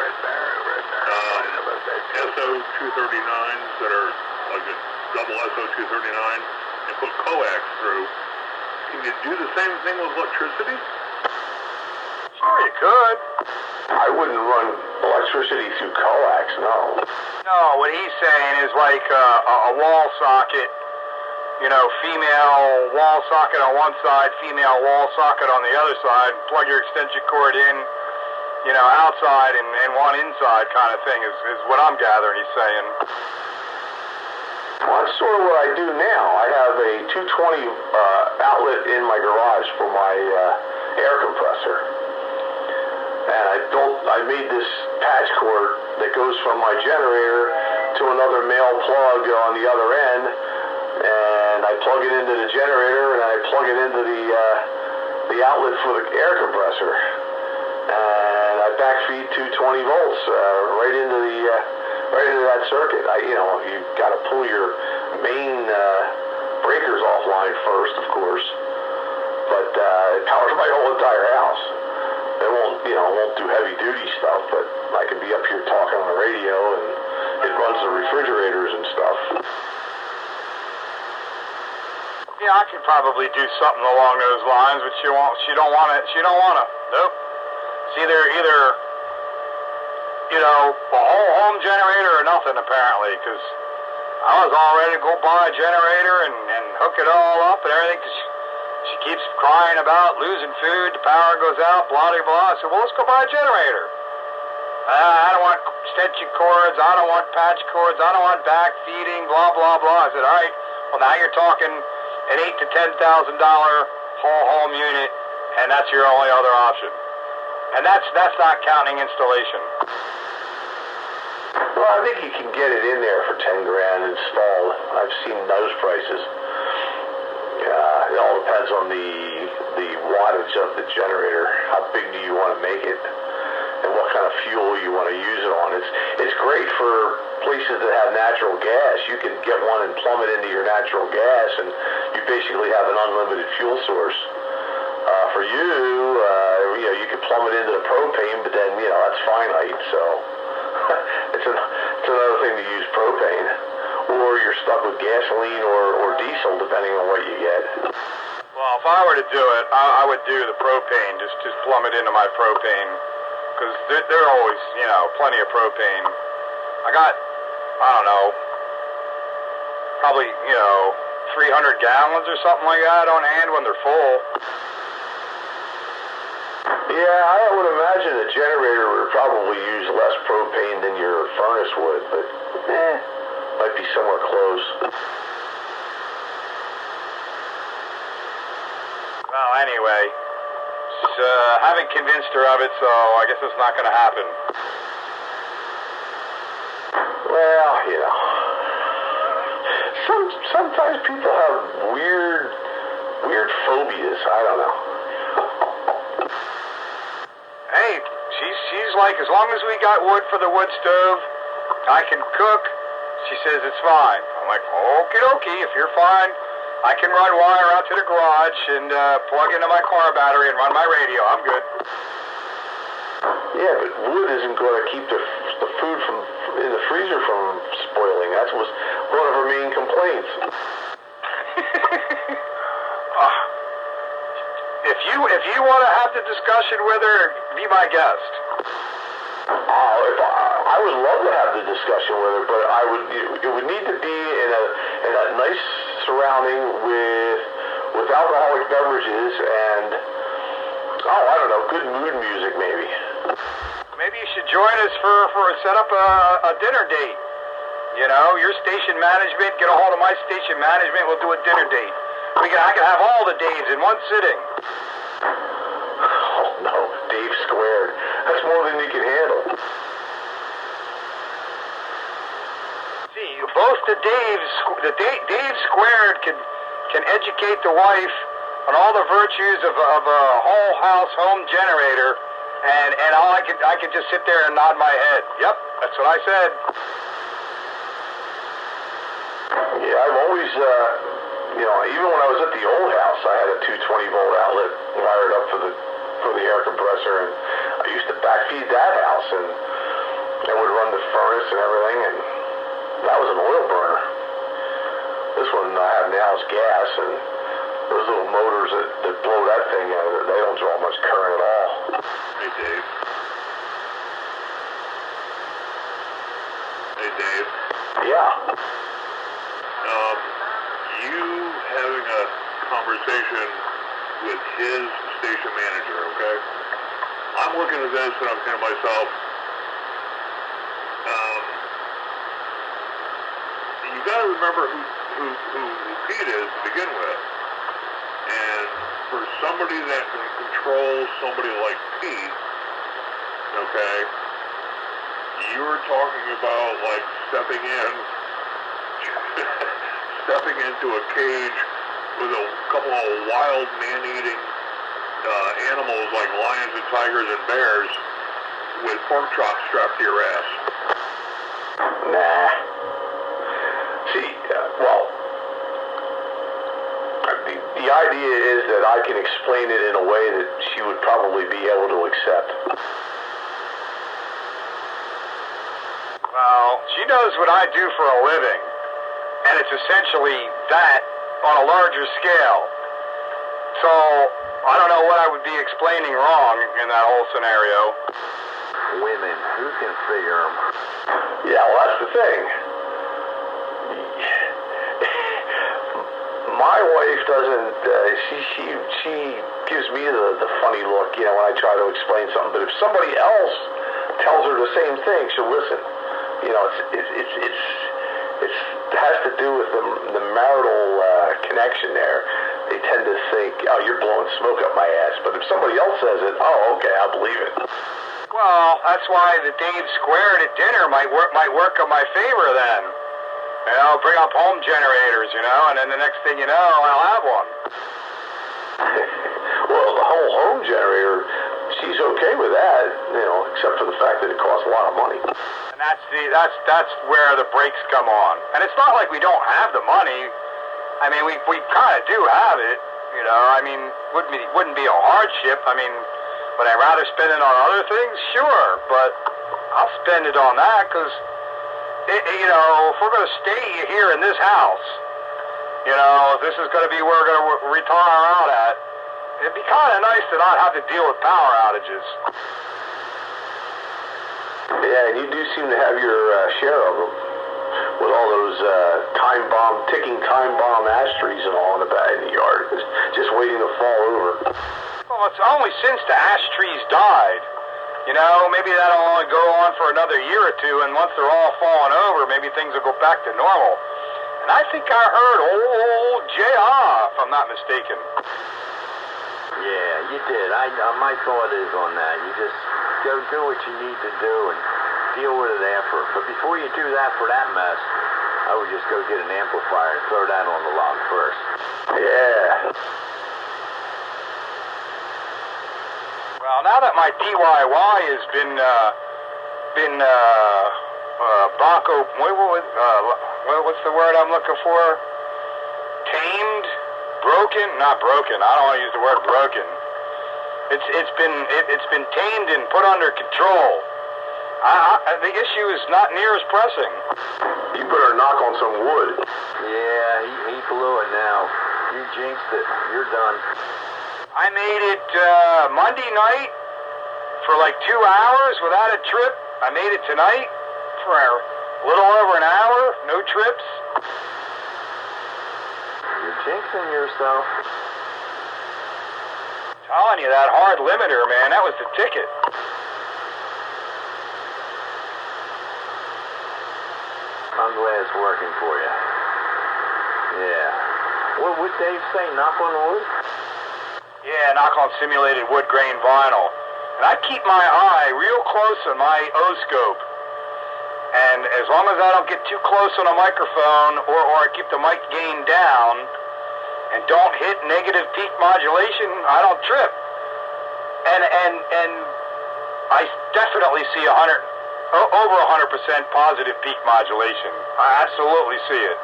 Speaker 2: SO-239s that are like a double SO-239 and put coax through? Can you do the same thing with electricity?
Speaker 3: Sure you could.
Speaker 1: I wouldn't run electricity through coax, no.
Speaker 3: No, what he's saying is like a wall socket, female wall socket on one side, female wall socket on the other side, plug your extension cord in, outside and one inside kind of thing is what I'm gathering he's saying.
Speaker 1: Well, that's sort of what I do now. I have a 220 outlet in my garage for my air compressor. And I made this patch cord that goes from my generator to another male plug on the other end. And I plug it into the generator, and I plug it into the outlet for the air compressor. And I backfeed 220 volts right into that circuit. You've got to pull your main breakers offline first, of course. But it powers my whole entire house. It won't do heavy duty stuff, but I can be up here talking on the radio, and it runs the refrigerators and stuff.
Speaker 3: Yeah, I could probably do something along those lines, but she don't want it. She don't want to. Nope. It's either a whole home generator or nothing, apparently, because I was all ready to go buy a generator and hook it all up and everything, because she keeps crying about losing food, the power goes out, blah, blah, blah. I said, well, let's go buy a generator. I don't want extension cords, I don't want patch cords, I don't want back feeding, blah, blah, blah. I said, all right, well, now you're talking an $8,000 to $10,000 whole home unit, and that's your only other option. And that's not counting installation.
Speaker 1: Well, I think you can get it in there for 10 grand installed. I've seen those prices. It all depends on the wattage of the generator. How big do you want to make it, and what kind of fuel you want to use it on? It's great for places that have natural gas. You can get one and plumb it into your natural gas, and you basically have an unlimited fuel source. For you could plumb it into the propane, but then that's finite. So it's another thing to use propane, or you're stuck with gasoline or diesel, depending on what you get.
Speaker 3: Well, if I were to do it, I would do the propane. Just plumb it into my propane, because there are always plenty of propane. I got, I don't know, probably 300 gallons or something like that on hand when they're full.
Speaker 1: Yeah, I would imagine a generator would probably use less propane than your furnace would, but might be somewhere close.
Speaker 3: Well, anyway, haven't convinced her of it, so I guess it's not going to happen.
Speaker 1: Well, sometimes people have weird phobias. I don't know.
Speaker 3: Hey, she's like, as long as we got wood for the wood stove, I can cook. She says it's fine. I'm like, okie dokie, if you're fine, I can run wire out to the garage and plug into my car battery and run my radio. I'm good.
Speaker 1: Yeah, but wood isn't going to keep the food in the freezer from spoiling. That was one of her main complaints.
Speaker 3: If you want to have the discussion with her, be my guest.
Speaker 1: I would love to have the discussion with her, but it would need to be in a nice surrounding with alcoholic beverages and I don't know, good mood music maybe.
Speaker 3: Maybe you should join us for set up a dinner date. Your station management, get a hold of my station management, we'll do a dinner date. I can have all the Daves in one sitting.
Speaker 1: Oh no, Dave squared. That's more than you can handle.
Speaker 3: See, both the Dave squared can educate the wife on all the virtues of a whole house home generator, and all I could just sit there and nod my head. Yep, that's what I said.
Speaker 1: Yeah, I've always even when I was at the old house, I had a 220-volt outlet wired up for the air compressor, and I used to backfeed that house, and it would run the furnace and everything, and that was an oil burner. This one I have now is gas, and those little motors that blow that thing, they don't draw much current at all.
Speaker 2: Hey, Dave. Hey, Dave.
Speaker 1: Yeah.
Speaker 2: You having a conversation with his station manager, okay? I'm looking at this and I'm thinking to myself, you got to remember who Pete is to begin with. And for somebody that can control somebody like Pete, okay, you're talking about like stepping into a cage with a couple of wild man-eating animals like lions and tigers and bears with pork chops strapped to your ass.
Speaker 1: Nah. See, the idea is that I can explain it in a way that she would probably be able to accept.
Speaker 3: Well, she knows what I do for a living, and it's essentially that on a larger scale. So, I don't know what I would be explaining wrong in that whole scenario.
Speaker 4: Women, who can figure them?
Speaker 1: Yeah, well, that's the thing. My wife doesn't, she gives me the funny look, when I try to explain something, but if somebody else tells her the same thing, she'll listen. It's has to do with the marital connection there. They tend to think, oh, you're blowing smoke up my ass. But if somebody else says it, oh, okay, I'll believe it.
Speaker 3: Well, that's why the Dave Squared at dinner might work in my favor then. You know, bring up home generators, you know, and then the next thing you know, I'll have one.
Speaker 1: Well, the whole home generator, she's okay with that, you know, except for the fact that it costs a lot of money.
Speaker 3: And that's where the brakes come on. And it's not like we don't have the money. I mean, we kind of do have it, you know. I mean, wouldn't be a hardship. I mean, would I rather spend it on other things? Sure, but I'll spend it on that because, you know, if we're going to stay here in this house, you know, if this is going to be where we're going to retire out at, it'd be kind of nice to not have to deal with power outages.
Speaker 1: Yeah, and you do seem to have your share of them, with all those ticking time bomb ash trees and all in the yard, just waiting to fall over.
Speaker 3: Well, it's only since the ash trees died. You know, maybe that'll only go on for another year or two, and once they're all falling over, maybe things will go back to normal. And I think I heard old JR, if I'm not mistaken.
Speaker 6: Yeah, you did. My thought is on that. You just go do what you need to do and deal with it after. But before you do that for that mess, I would just go get an amplifier and throw that on the log first.
Speaker 3: Yeah. Well, now that my DIY has been Bronco, what's the word I'm looking for? Tamed? Broken? Not broken. I don't want to use the word broken. It's been tamed and put under control. The issue is not near as pressing.
Speaker 1: You better knock on some wood.
Speaker 6: Yeah, he blew it now. You jinxed it. You're done.
Speaker 3: I made it Monday night for like 2 hours without a trip. I made it tonight for a little over an hour, no trips.
Speaker 6: You're jinxing yourself.
Speaker 3: Telling you, that hard limiter, man, that was the ticket.
Speaker 6: I'm glad it's working for you. Yeah. What would Dave say? Knock on wood?
Speaker 3: Yeah, knock on simulated wood grain vinyl. And I keep my eye real close on my O-scope. And as long as I don't get too close on a microphone or I keep the mic gain down and don't hit negative peak modulation, I don't trip. And I definitely see over 100% positive peak modulation. I absolutely see it.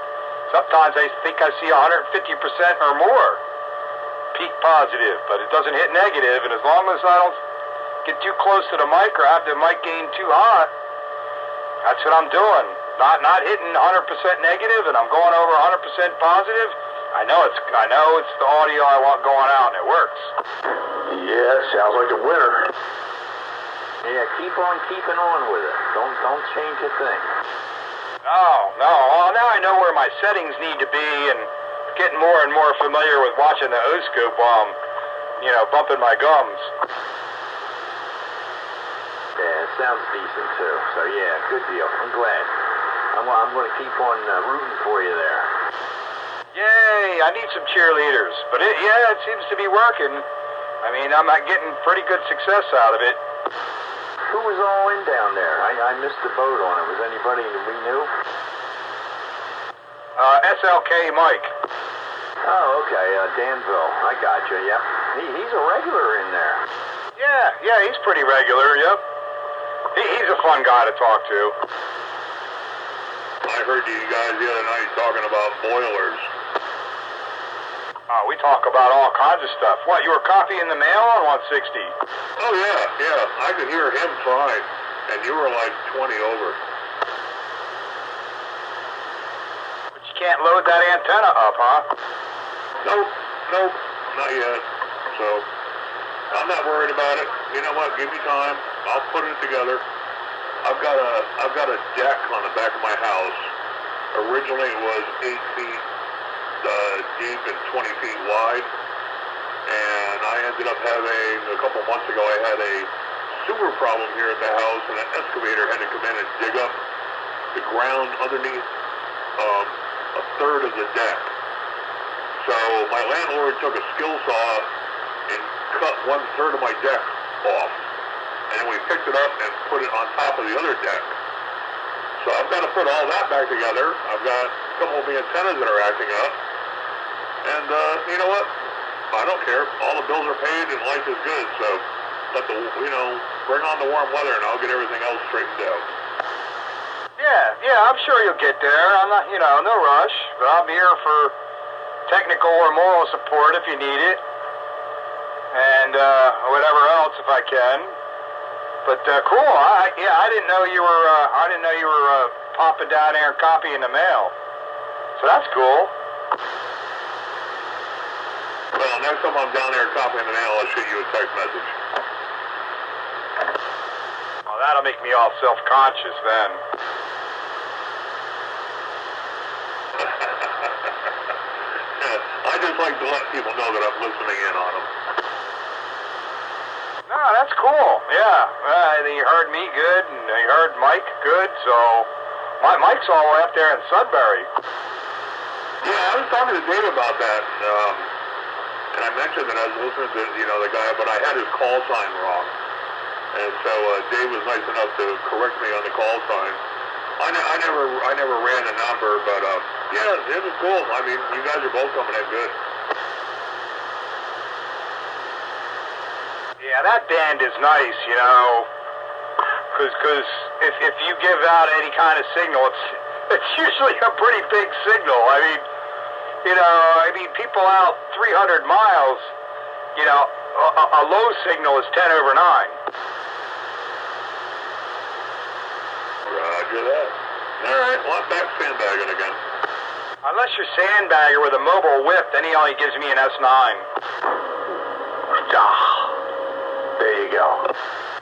Speaker 3: Sometimes I think I see 150% or more peak positive, but it doesn't hit negative, and as long as I don't get too close to the mic or have the mic gain too hot, that's what I'm doing. Not hitting 100% negative, and I'm going over 100% positive. I know it's the audio I want going out, and it works.
Speaker 1: Yeah, sounds like a winner.
Speaker 6: Yeah, keep on keeping on with it. Don't change a thing.
Speaker 3: No. Well, now I know where my settings need to be, and getting more and more familiar with watching the O-scope while I'm, bumping my gums.
Speaker 6: Yeah, it sounds decent too. So yeah, good deal. I'm glad. I'm going to keep on rooting for you there.
Speaker 3: Yay! I need some cheerleaders, but it seems to be working. I mean, I'm getting pretty good success out of it.
Speaker 6: Who was all in down there? I missed the boat on it. Was anybody we knew?
Speaker 3: SLK Mike.
Speaker 6: Oh, okay. Danville. I got you. Yep. He's a regular in there.
Speaker 3: Yeah, he's pretty regular. Yep. He's a fun guy to talk to.
Speaker 2: I heard you guys the other night talking about boilers.
Speaker 3: We talk about all kinds of stuff. What, you were copying the mail on 160?
Speaker 2: Oh, yeah. I could hear him fine, and you were like 20 over.
Speaker 3: But you can't load that antenna up, huh?
Speaker 2: Nope, not yet. So, I'm not worried about it. You know what? Give me time. I'll put it together. I've got a deck on the back of my house. Originally, it was 8 feet deep and 20 feet wide. And I ended up having, a couple months ago, I had a sewer problem here at the house, and an excavator had to come in and dig up the ground underneath 1/3 of the deck. So my landlord took a skill saw and cut 1/3 of my deck off. And then we picked it up and put it on top of the other deck. So I've got to put all that back together. I've got a couple of the antennas that are acting up. And you know what? I don't care. All the bills are paid and life is good. So let the, bring on the warm weather and I'll get everything else straightened out.
Speaker 3: Yeah, I'm sure you'll get there. I'm not, no rush, but I'm here for technical or moral support if you need it, and whatever else if I can. But cool. I didn't know you were popping down there and copying the mail. So that's cool.
Speaker 2: Well, next time I'm down there copying the mail, I'll shoot you a text message.
Speaker 3: Well, that'll make me all self-conscious then.
Speaker 2: I just like to let people know that I'm listening in on them.
Speaker 3: No, that's cool. Yeah, you heard me good, and you heard Mike good, so Mike's all the way up there in Sudbury.
Speaker 2: Yeah, I was talking to Dave about that, and I mentioned that I was listening to, the guy, but I had his call sign wrong. And so Dave was nice enough to correct me on the call sign. I never ran the number, but yeah, it was cool. I mean, you guys are both coming in good.
Speaker 3: Yeah, that band is nice, because if you give out any kind of signal, it's usually a pretty big signal. I mean, people out 300 miles, a low signal is 10 over 9.
Speaker 2: Roger that. All right, well, I'm back sandbagging again.
Speaker 3: Unless you're sandbagger with a mobile whip, then he only gives me an S9.
Speaker 1: There you go.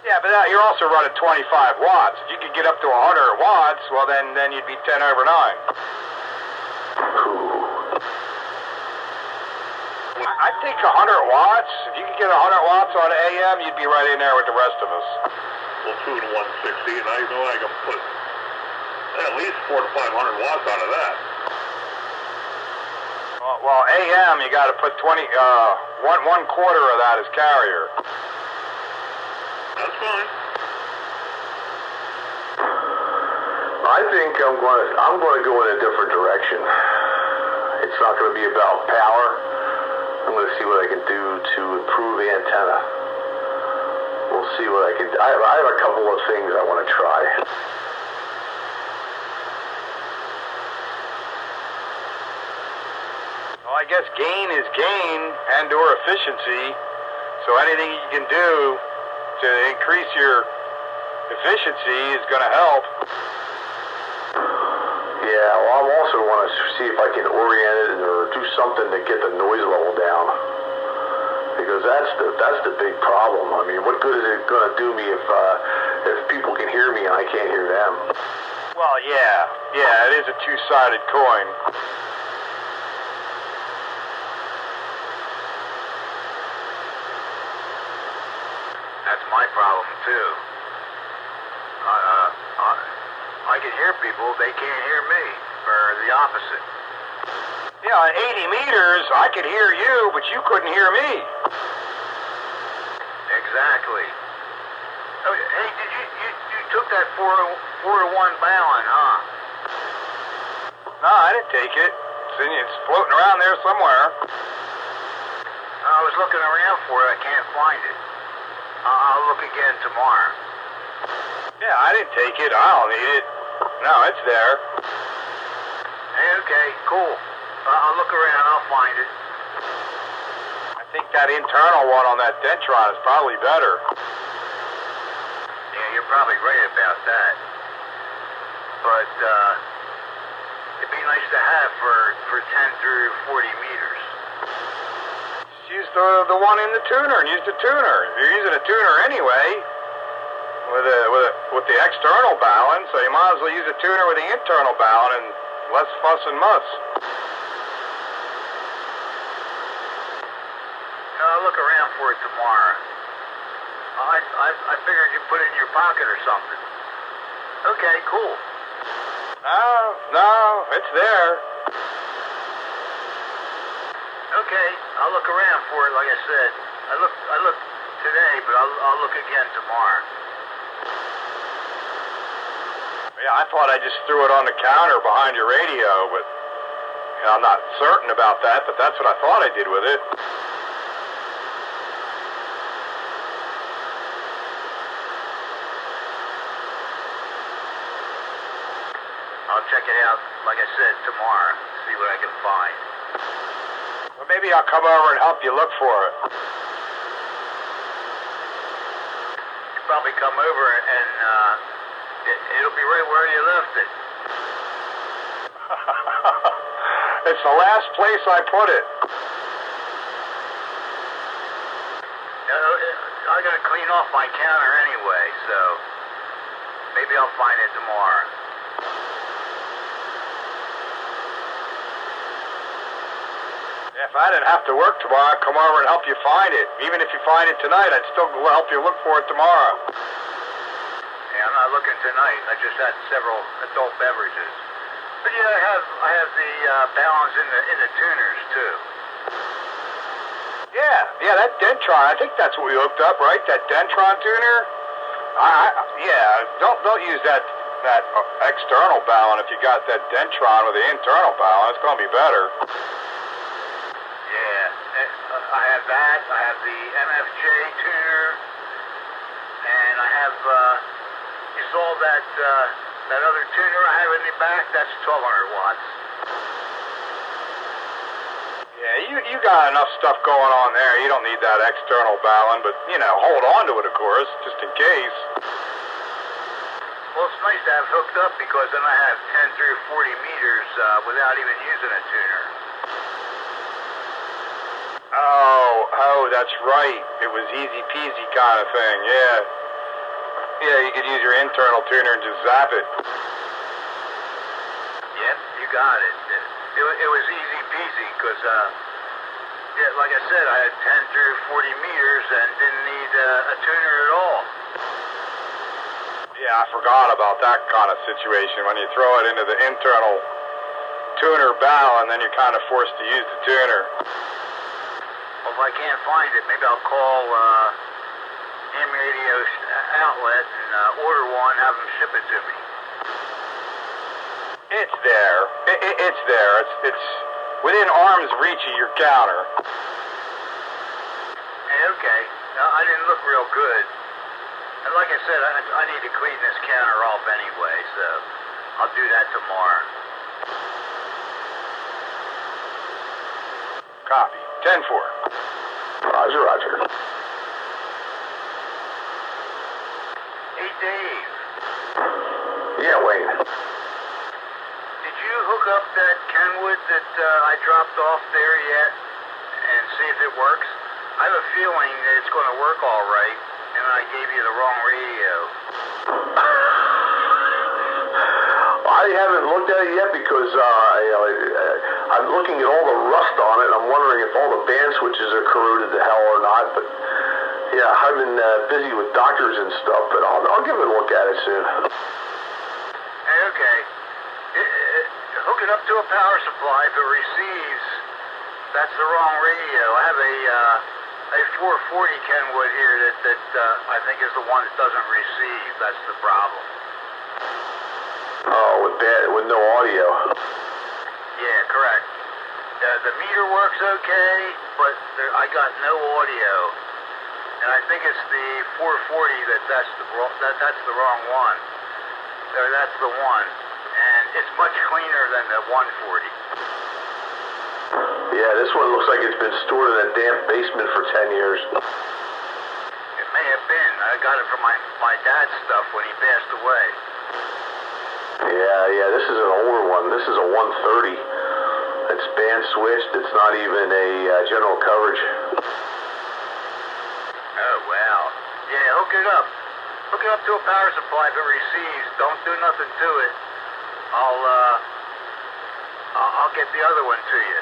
Speaker 3: Yeah, but you're also running 25 watts. If you could get up to 100 watts, well, then you'd be 10 over 9. I think 100 watts. If you could get 100 watts on AM, you'd be right in there with the rest of us.
Speaker 2: Well, 2 to 160, and I know I can put at least 400 to 500 watts out of that.
Speaker 3: Well, AM, you got to put 1/4 of that as carrier.
Speaker 2: That's fine.
Speaker 1: I think I'm going to go in a different direction. It's not going to be about power. I'm going to see what I can do to improve the antenna. We'll see what I can do. I have a couple of things I want to try.
Speaker 3: Well, I guess gain is gain and/or efficiency. So anything you can do to increase your efficiency is going to help.
Speaker 1: Yeah, well, I also want to see if I can orient it or do something to get the noise level down. Because that's the big problem. I mean, what good is it going to do me if people can hear me and I can't hear them?
Speaker 3: Well, yeah, it is a two-sided coin.
Speaker 5: That's my problem, too. I can hear people, they can't hear me, or the opposite.
Speaker 3: Yeah, at 80 meters, I could hear you, but you couldn't hear me.
Speaker 5: Exactly. Oh, hey, you took that 4 to 1 balun, huh?
Speaker 3: No, I didn't take it. It's floating around there somewhere.
Speaker 5: I was looking around for it, I can't find it. I'll look again tomorrow.
Speaker 3: Yeah, I didn't take it. I don't need it. No, it's there.
Speaker 5: Hey, okay, cool. I'll look around, I'll find it.
Speaker 3: I think that internal one on that Dentron is probably better.
Speaker 5: Yeah, you're probably right about that. But, it'd be nice to have for 10 through 40 meters.
Speaker 3: Just use the one in the tuner and use the tuner. You're using a tuner anyway with the external balun, so you might as well use a tuner with the internal balun and less fuss and muss.
Speaker 5: I'll look around for it tomorrow. I figured you put it in your pocket or something. Okay, cool.
Speaker 3: No, it's there.
Speaker 5: Okay, I'll look around for it. Like I said, I looked today, but I'll look again tomorrow.
Speaker 3: Yeah, I thought I just threw it on the counter behind your radio, but I'm not certain about that, but that's what I thought I did with it.
Speaker 5: I'll check it out, like I said, tomorrow. See what I can find.
Speaker 3: Well, maybe I'll come over and help you look for it.
Speaker 5: You'll probably come over and it'll be right where you left it.
Speaker 3: It's the last place I put it.
Speaker 5: I gotta clean off my counter anyway, so maybe I'll find it tomorrow.
Speaker 3: If I didn't have to work tomorrow, I'd come over and help you find it. Even if you find it tonight, I'd still help you look for it tomorrow.
Speaker 5: Yeah, I'm not looking tonight. I just had several adult beverages. But yeah, I have the balance in the tuners too.
Speaker 3: Yeah, that Dentron. I think that's what we hooked up, right? That Dentron tuner. Don't use that external balun if you got that Dentron with the internal balun. It's gonna be better.
Speaker 5: Yeah, I have that. I have the MFJ tuner, and I have. You saw that other tuner I have in the back? That's 1200 watts.
Speaker 3: Yeah, you got enough stuff going on there. You don't need that external balun, but, hold on to it, of course, just in case.
Speaker 5: Well, it's nice to have hooked up because then I have 10 through 40 meters without even using a tuner.
Speaker 3: Oh, that's right. It was easy peasy kind of thing, yeah. Yeah, you could use your internal tuner and just zap it.
Speaker 5: Yep, you got it. It was easy peasy because, like I said, I had 10 through 40 meters and didn't need a tuner at all.
Speaker 3: Yeah, I forgot about that kind of situation. When you throw it into the internal tuner balun, then you're kind of forced to use the tuner.
Speaker 5: Well, if I can't find it, maybe I'll call Ham Radio outlet and order one, have them ship it to me.
Speaker 3: It's there. It's there. It's within arm's reach of your counter.
Speaker 5: Hey, okay. I didn't look real good. And like I said, I need to clean this counter off anyway, so I'll do that tomorrow.
Speaker 3: Copy. 10-4. Roger.
Speaker 5: Hey, Dave.
Speaker 1: Yeah, Wayne.
Speaker 5: Did you hook up that Kenwood that I dropped off there yet and see if it works? I have a feeling that it's going to work all right, and I gave you the wrong radio.
Speaker 1: I haven't looked at it yet because I'm looking at all the rust on it. I'm wondering if all the band switches are corroded to hell or not. But yeah, I've been busy with doctors and stuff. But I'll give it a look at it soon.
Speaker 5: Hey, okay. Hook it up to a power supply. If it receives, that's the wrong radio. I have a 440 Kenwood here that I think is the one that doesn't receive. That's the problem.
Speaker 1: Oh, with no audio.
Speaker 5: Yeah, correct. The meter works okay, but I got no audio, and I think it's the 440 that's the wrong one. Or that's the one, and it's much cleaner than the 140.
Speaker 1: Yeah, this one looks like it's been stored in a damp basement for 10 years.
Speaker 5: It may have been. I got it from my dad's stuff when he passed away.
Speaker 1: Yeah, this is an older one. This is a 130. It's band switched. It's not even a general coverage.
Speaker 5: Oh, wow. Yeah, hook it up. Hook it up to a power supply if it receives. Don't do nothing to it. I'll get the other one to you.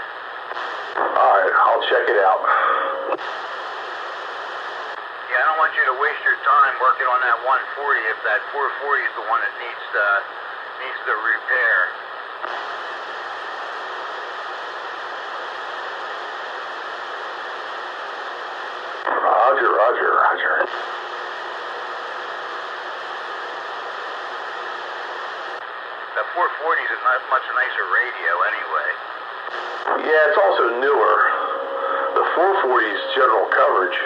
Speaker 1: All right, I'll check it out.
Speaker 5: Yeah, I don't want you to waste your time working on that 140 if that 440 is the one that needs the repair.
Speaker 1: Roger, roger, roger.
Speaker 5: The 440 is a much nicer radio anyway.
Speaker 1: Yeah, it's also newer. The 440's general coverage.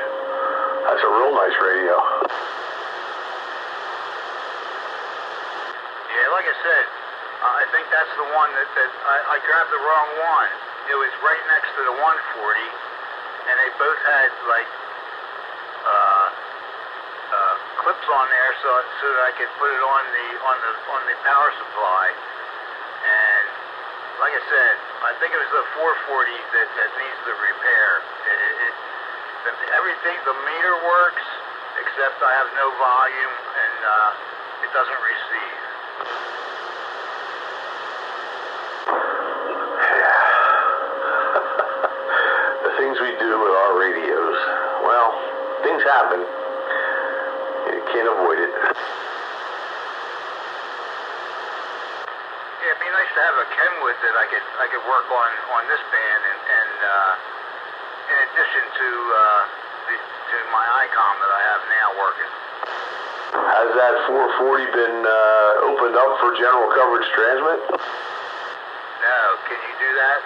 Speaker 1: That's a real nice radio.
Speaker 5: Yeah, like I said, I think that's the one that I grabbed the wrong one. It was right next to the 140, and they both had like clips on there, so that I could put it on the power supply. And like I said, I think it was the 440 that needs the repair. Everything, the meter works, except I have no volume and it doesn't receive.
Speaker 1: The things we do with our radios. Well, things happen. You can't avoid it.
Speaker 5: Yeah, it'd be nice to have a Kenwood that I could work on this band and in addition to my ICOM that I have now working.
Speaker 1: Has that 440 been opened up for general coverage transmit?
Speaker 5: No, can you do that?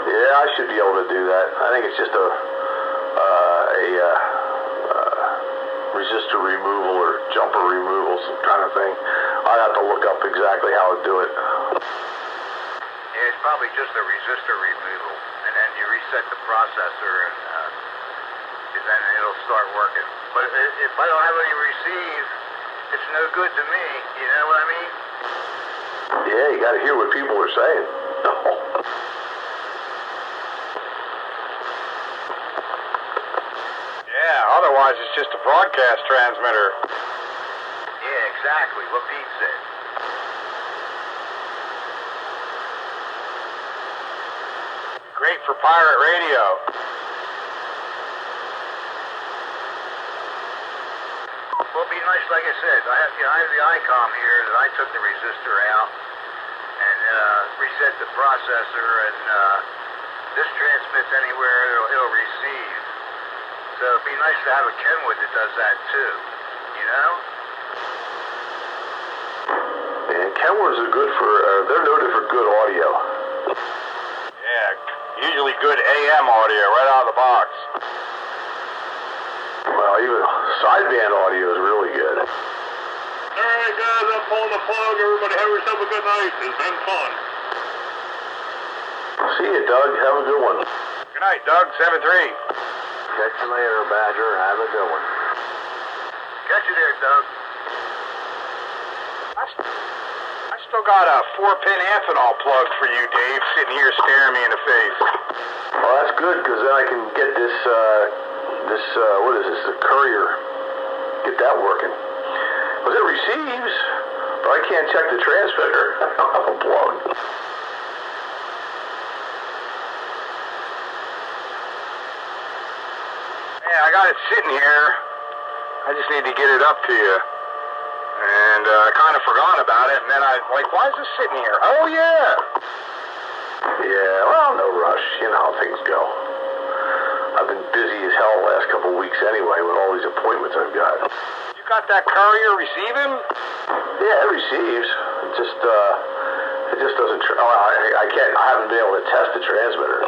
Speaker 1: Yeah, I should be able to do that. I think it's just a resistor removal or jumper removal, some kind of thing. I'd have to look up exactly how to do it.
Speaker 5: Yeah, it's probably just a resistor removal, and then you reset the processor, and then it'll start working. But if I don't have any receive, it's no good to me. You know what I mean?
Speaker 1: Yeah, you got to hear what people are saying.
Speaker 3: Yeah, otherwise it's just a broadcast transmitter.
Speaker 5: Yeah, exactly. What Pete said.
Speaker 3: Great for pirate radio.
Speaker 5: Well, it'd be nice, like I said. I have the ICOM here that I took the resistor out and reset the processor, and this transmits anywhere it'll receive. So it'd be nice to have a Kenwood that does that too. You know?
Speaker 1: And Kenwoods are good for, they're noted for good audio.
Speaker 3: Yeah, usually good AM audio right out of the box.
Speaker 1: Well, even sideband audio is really good.
Speaker 2: Alright guys, I'm pulling the plug. Everybody have yourself a good night. It's been fun.
Speaker 1: See you, Doug. Have a good one.
Speaker 3: Good night, Doug. 7-3.
Speaker 6: Catch you later, Badger. Have a good one.
Speaker 5: Catch you there, Doug.
Speaker 3: I still got a 4-pin Amphenol plug for you, Dave, sitting here staring me in the face.
Speaker 1: Well, that's good, because then I can get this, what is this, the courier, get that working. Because it receives, but I can't check the transmitter. I don't have a plug.
Speaker 3: Yeah, I got it sitting here. I just need to get it up to you. And I kind of forgot about it, and then I like, why is this sitting here? Oh, yeah.
Speaker 1: Yeah, well, no rush. You know how things go. I've been busy as hell the last couple of weeks anyway with all these appointments I've got.
Speaker 3: You got that courier receiving?
Speaker 1: Yeah, it receives. It just doesn't. I haven't been able to test the transmitter.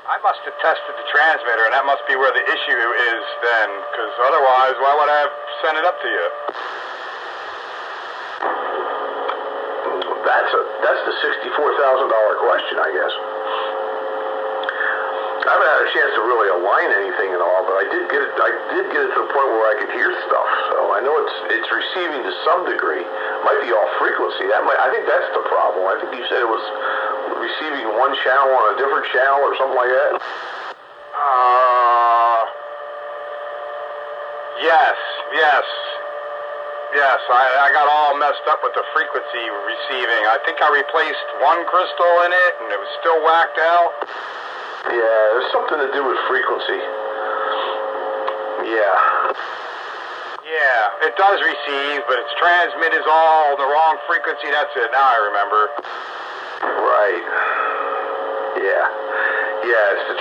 Speaker 3: I must have tested the transmitter, and that must be where the issue is then, because otherwise, why would I have sent it up to you?
Speaker 1: That's the $64,000 question, I guess. I haven't had a chance to really align anything at all, but I did get it to the point where I could hear stuff. So I know it's receiving to some degree. Might be off frequency. I think that's the problem. I think you said it was receiving one channel on a different channel or something like that.
Speaker 3: Yes. I got all messed up with the frequency receiving. I think I replaced one crystal in it, and it was still whacked out.
Speaker 1: Yeah, there's something to do with frequency.
Speaker 3: Yeah, it does receive, but its transmit is all the wrong frequency. That's it. Now I remember.
Speaker 1: Right. Yeah, it's the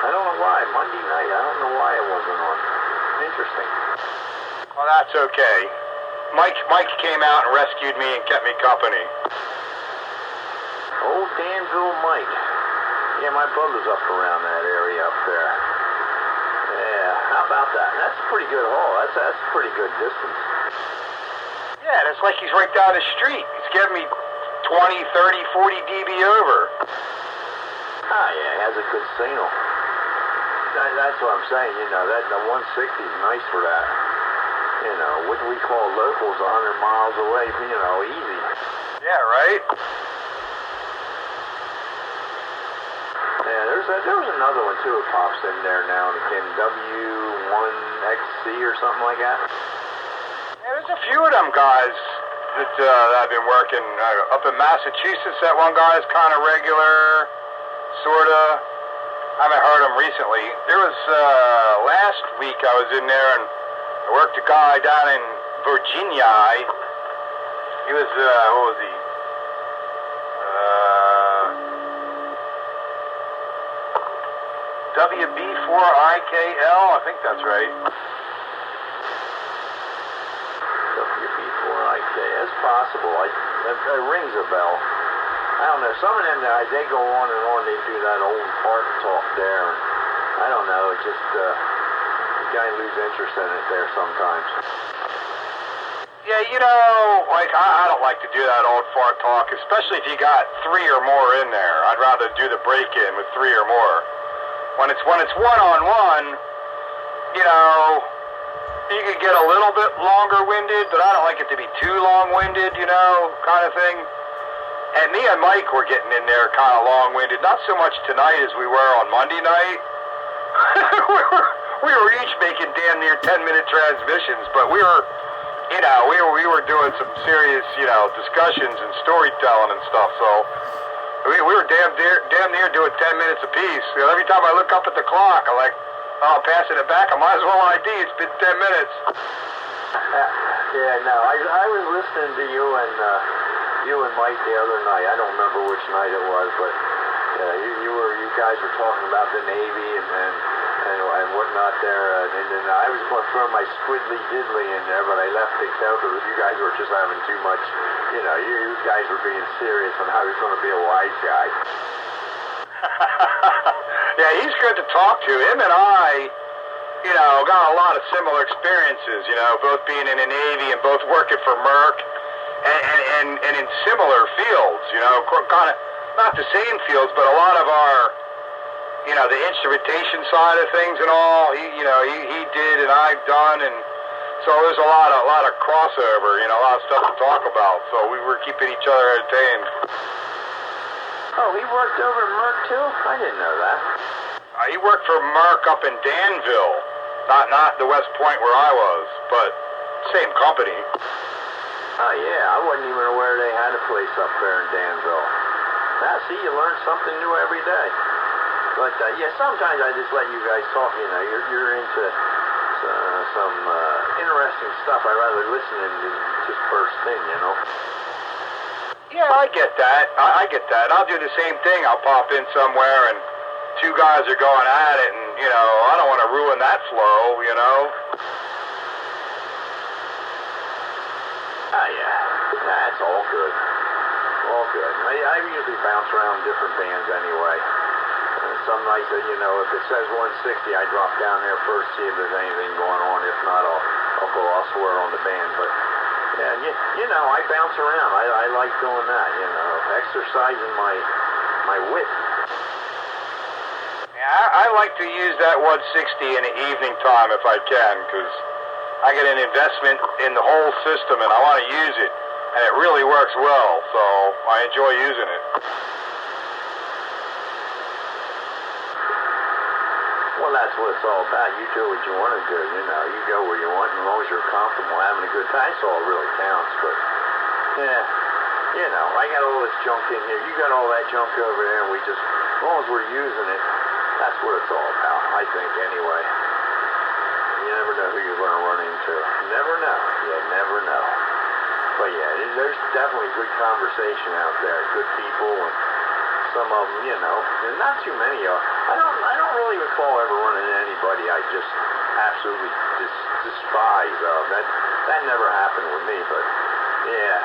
Speaker 6: I don't know why. Monday night, I don't know why it wasn't on. Interesting.
Speaker 3: Well, that's okay. Mike came out and rescued me and kept me company.
Speaker 6: Old Danville Mike. Yeah, my brother's up around that area up there. Yeah, how about that? That's a pretty good haul. That's a pretty good distance.
Speaker 3: Yeah, and it's like he's right down the street. He's giving me 20, 30, 40 dB over.
Speaker 6: Ah, yeah, he has a good signal. That's what I'm saying, you know, that the 160 is nice for that. You know, what we call locals 100 miles away, you know, easy.
Speaker 3: Yeah, right?
Speaker 6: Yeah, there was another one too. It pops in there now and again. W1XC or something like that.
Speaker 3: Yeah, there's a few of them guys that I've been working up in Massachusetts. That one guy is kind of regular, sorta. I haven't heard him recently. There was last week I was in there and I worked a guy down in Virginia. He was what was he? WB4IKL, I think that's right.
Speaker 6: WB4IK, that's possible. It rings a bell. I don't know. Some of them guys, they go on and on. They do that old fart talk there. And I don't know. It just the guy lose interest in it there sometimes.
Speaker 3: Yeah, you know, like I don't like to do that old fart talk, especially if you got 3 or more in there. I'd rather do the break-in with 3 or more. When it's one-on-one, you know, you could get a little bit longer-winded, but I don't like it to be too long-winded, you know, kind of thing. And me and Mike were getting in there kind of long-winded, not so much tonight as we were on Monday night. we were each making damn near 10-minute transmissions, but we were, you know, we were doing some serious, you know, discussions and storytelling and stuff, so we were damn near doing 10 minutes apiece. You know, every time I look up at the clock, I'm like, oh, I'm passing it back. I might as well ID. It's been 10 minutes.
Speaker 6: Yeah, no, I was listening to you and Mike the other night. I don't remember which night it was, but you guys were talking about the Navy and whatnot there, and then I was going to throw my squiddly diddly in there, but I left it out because you guys were just having too much. You know, you guys were being serious on how he's going to be a wise guy.
Speaker 3: Yeah, he's good to talk to. Him and I, you know, got a lot of similar experiences, you know, both being in the Navy and both working for Merck and in similar fields, you know, kind of, not the same fields, but a lot of our, you know, the instrumentation side of things and all, he did and I've done, and so there's a lot of crossover, you know, a lot of stuff to talk about, so we were keeping each other entertained.
Speaker 6: Oh, he worked over at Merck too? I didn't know that.
Speaker 3: He worked for Merck up in Danville, not the West Point where I was, but same company.
Speaker 6: Oh yeah, I wasn't even aware they had a place up there in Danville. Now, see, you learn something new every day. But yeah, sometimes I just let you guys talk. You know, you're into some interesting stuff. I'd rather listen than just first thing. You know.
Speaker 3: Yeah, I get that. I get that. I'll do the same thing. I'll pop in somewhere and 2 guys are going at it, and you know, I don't want to ruin that flow. You know.
Speaker 6: Ah, yeah, that's all good. All good. I usually bounce around different bands anyway. Some nights, you know, if it says 160, I drop down there first, see if there's anything going on. If not, I'll go elsewhere on the band. But yeah, you know, I bounce around. I like doing that. You know, exercising my wit.
Speaker 3: Yeah, I like to use that 160 in the evening time if I can, because I get an investment in the whole system and I want to use it, and it really works well, so I enjoy using it.
Speaker 6: Well, that's what it's all about. You do what you want to do, you know. You go where you want, as long as you're comfortable, having a good time. That's all really counts. But, yeah, you know, I got all this junk in here. You got all that junk over there, and we just, as long as we're using it, that's what it's all about, I think, anyway. You never know who you're going to run into. Never know. You never know. But, yeah, there's definitely good conversation out there, good people, and some of them, you know, and not too many are. I don't really recall ever running into anybody I just absolutely despise of. That never happened with me, but yeah,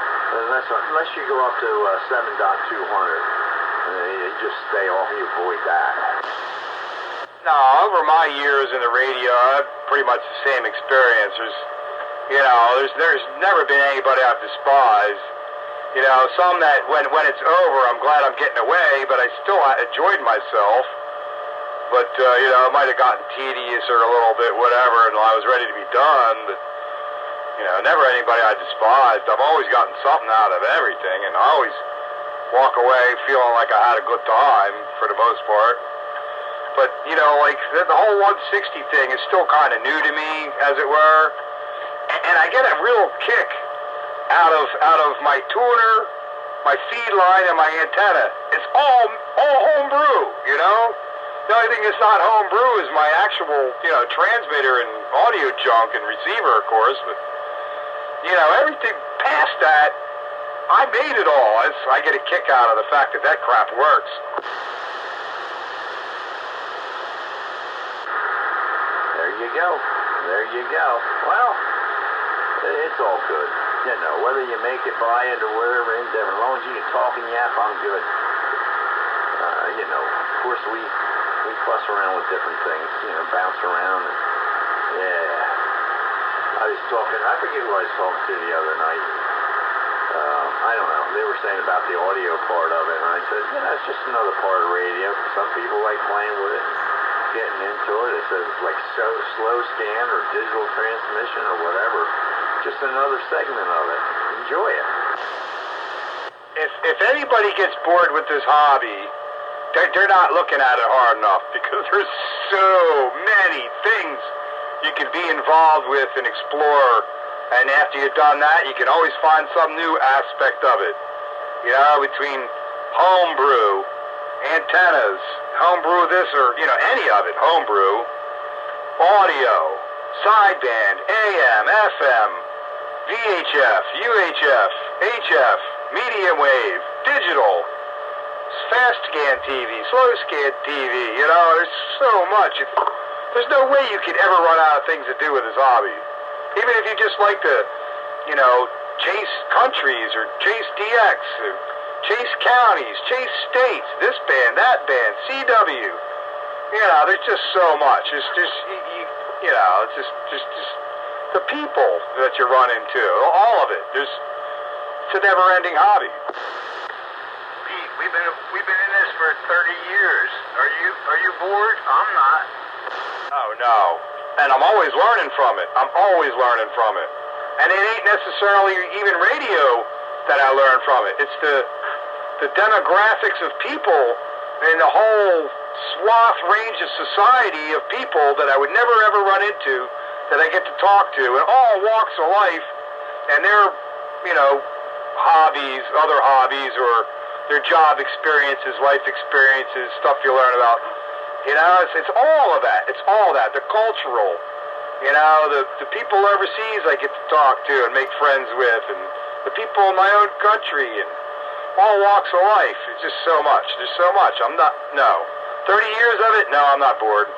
Speaker 6: unless you go up to 7.200, you just stay off, you avoid that.
Speaker 3: No, over my years in the radio, I've pretty much the same experience. There's never been anybody I've despised. You know, some that when it's over, I'm glad I'm getting away, but I still enjoyed myself. But, it might have gotten tedious or a little bit whatever, and I was ready to be done, but, never anybody I despised. I've always gotten something out of everything, and I always walk away feeling like I had a good time, for the most part. But, like, the whole 160 thing is still kind of new to me, as it were, and I get a real kick out of my tuner, my feed line, and my antenna. It's all homebrew, The only thing that's not homebrew is my actual, transmitter and audio junk and receiver, of course. But, everything past that, I made it all. I get a kick out of the fact that crap works.
Speaker 6: There you go. Well, it's all good. Whether you make it by it or whatever, as long as you can talk and yap, I'm good. Of course we fuss around with different things, bounce around. And, yeah. I was talking, I forget who I was talking to the other night. I don't know. They were saying about the audio part of it, and I said, it's just another part of radio. Some people like playing with it, getting into it. It says it's like slow scan or digital transmission or whatever. Just another segment of it. Enjoy it.
Speaker 3: If anybody gets bored with this hobby, they're not looking at it hard enough, because there's so many things you can be involved with and explore. And after you've done that, you can always find some new aspect of it. Between homebrew, antennas, homebrew this or, any of it, homebrew, audio, sideband, AM, FM, VHF, UHF, HF, medium wave, digital, fast scan TV, slow scan TV, there's so much. There's no way you could ever run out of things to do with this hobby. Even if you just like to, chase countries or chase DX or chase counties, chase states, this band, that band, CW. There's just so much. It's just, it's just the people that you run into, all of it. It's a never-ending hobby.
Speaker 5: Pete, we've been in this for 30 years. Are you bored? I'm not.
Speaker 3: Oh no, and I'm always learning from it. And it ain't necessarily even radio that I learn from it. It's the demographics of people and the whole swath range of society of people that I would never ever run into, that I get to talk to, in all walks of life, and their, hobbies, other hobbies, or their job experiences, life experiences, stuff you learn about. It's all of that. It's all that. The cultural, the people overseas I get to talk to and make friends with, and the people in my own country, and all walks of life. It's just so much. There's so much. 30 years of it? No, I'm not bored.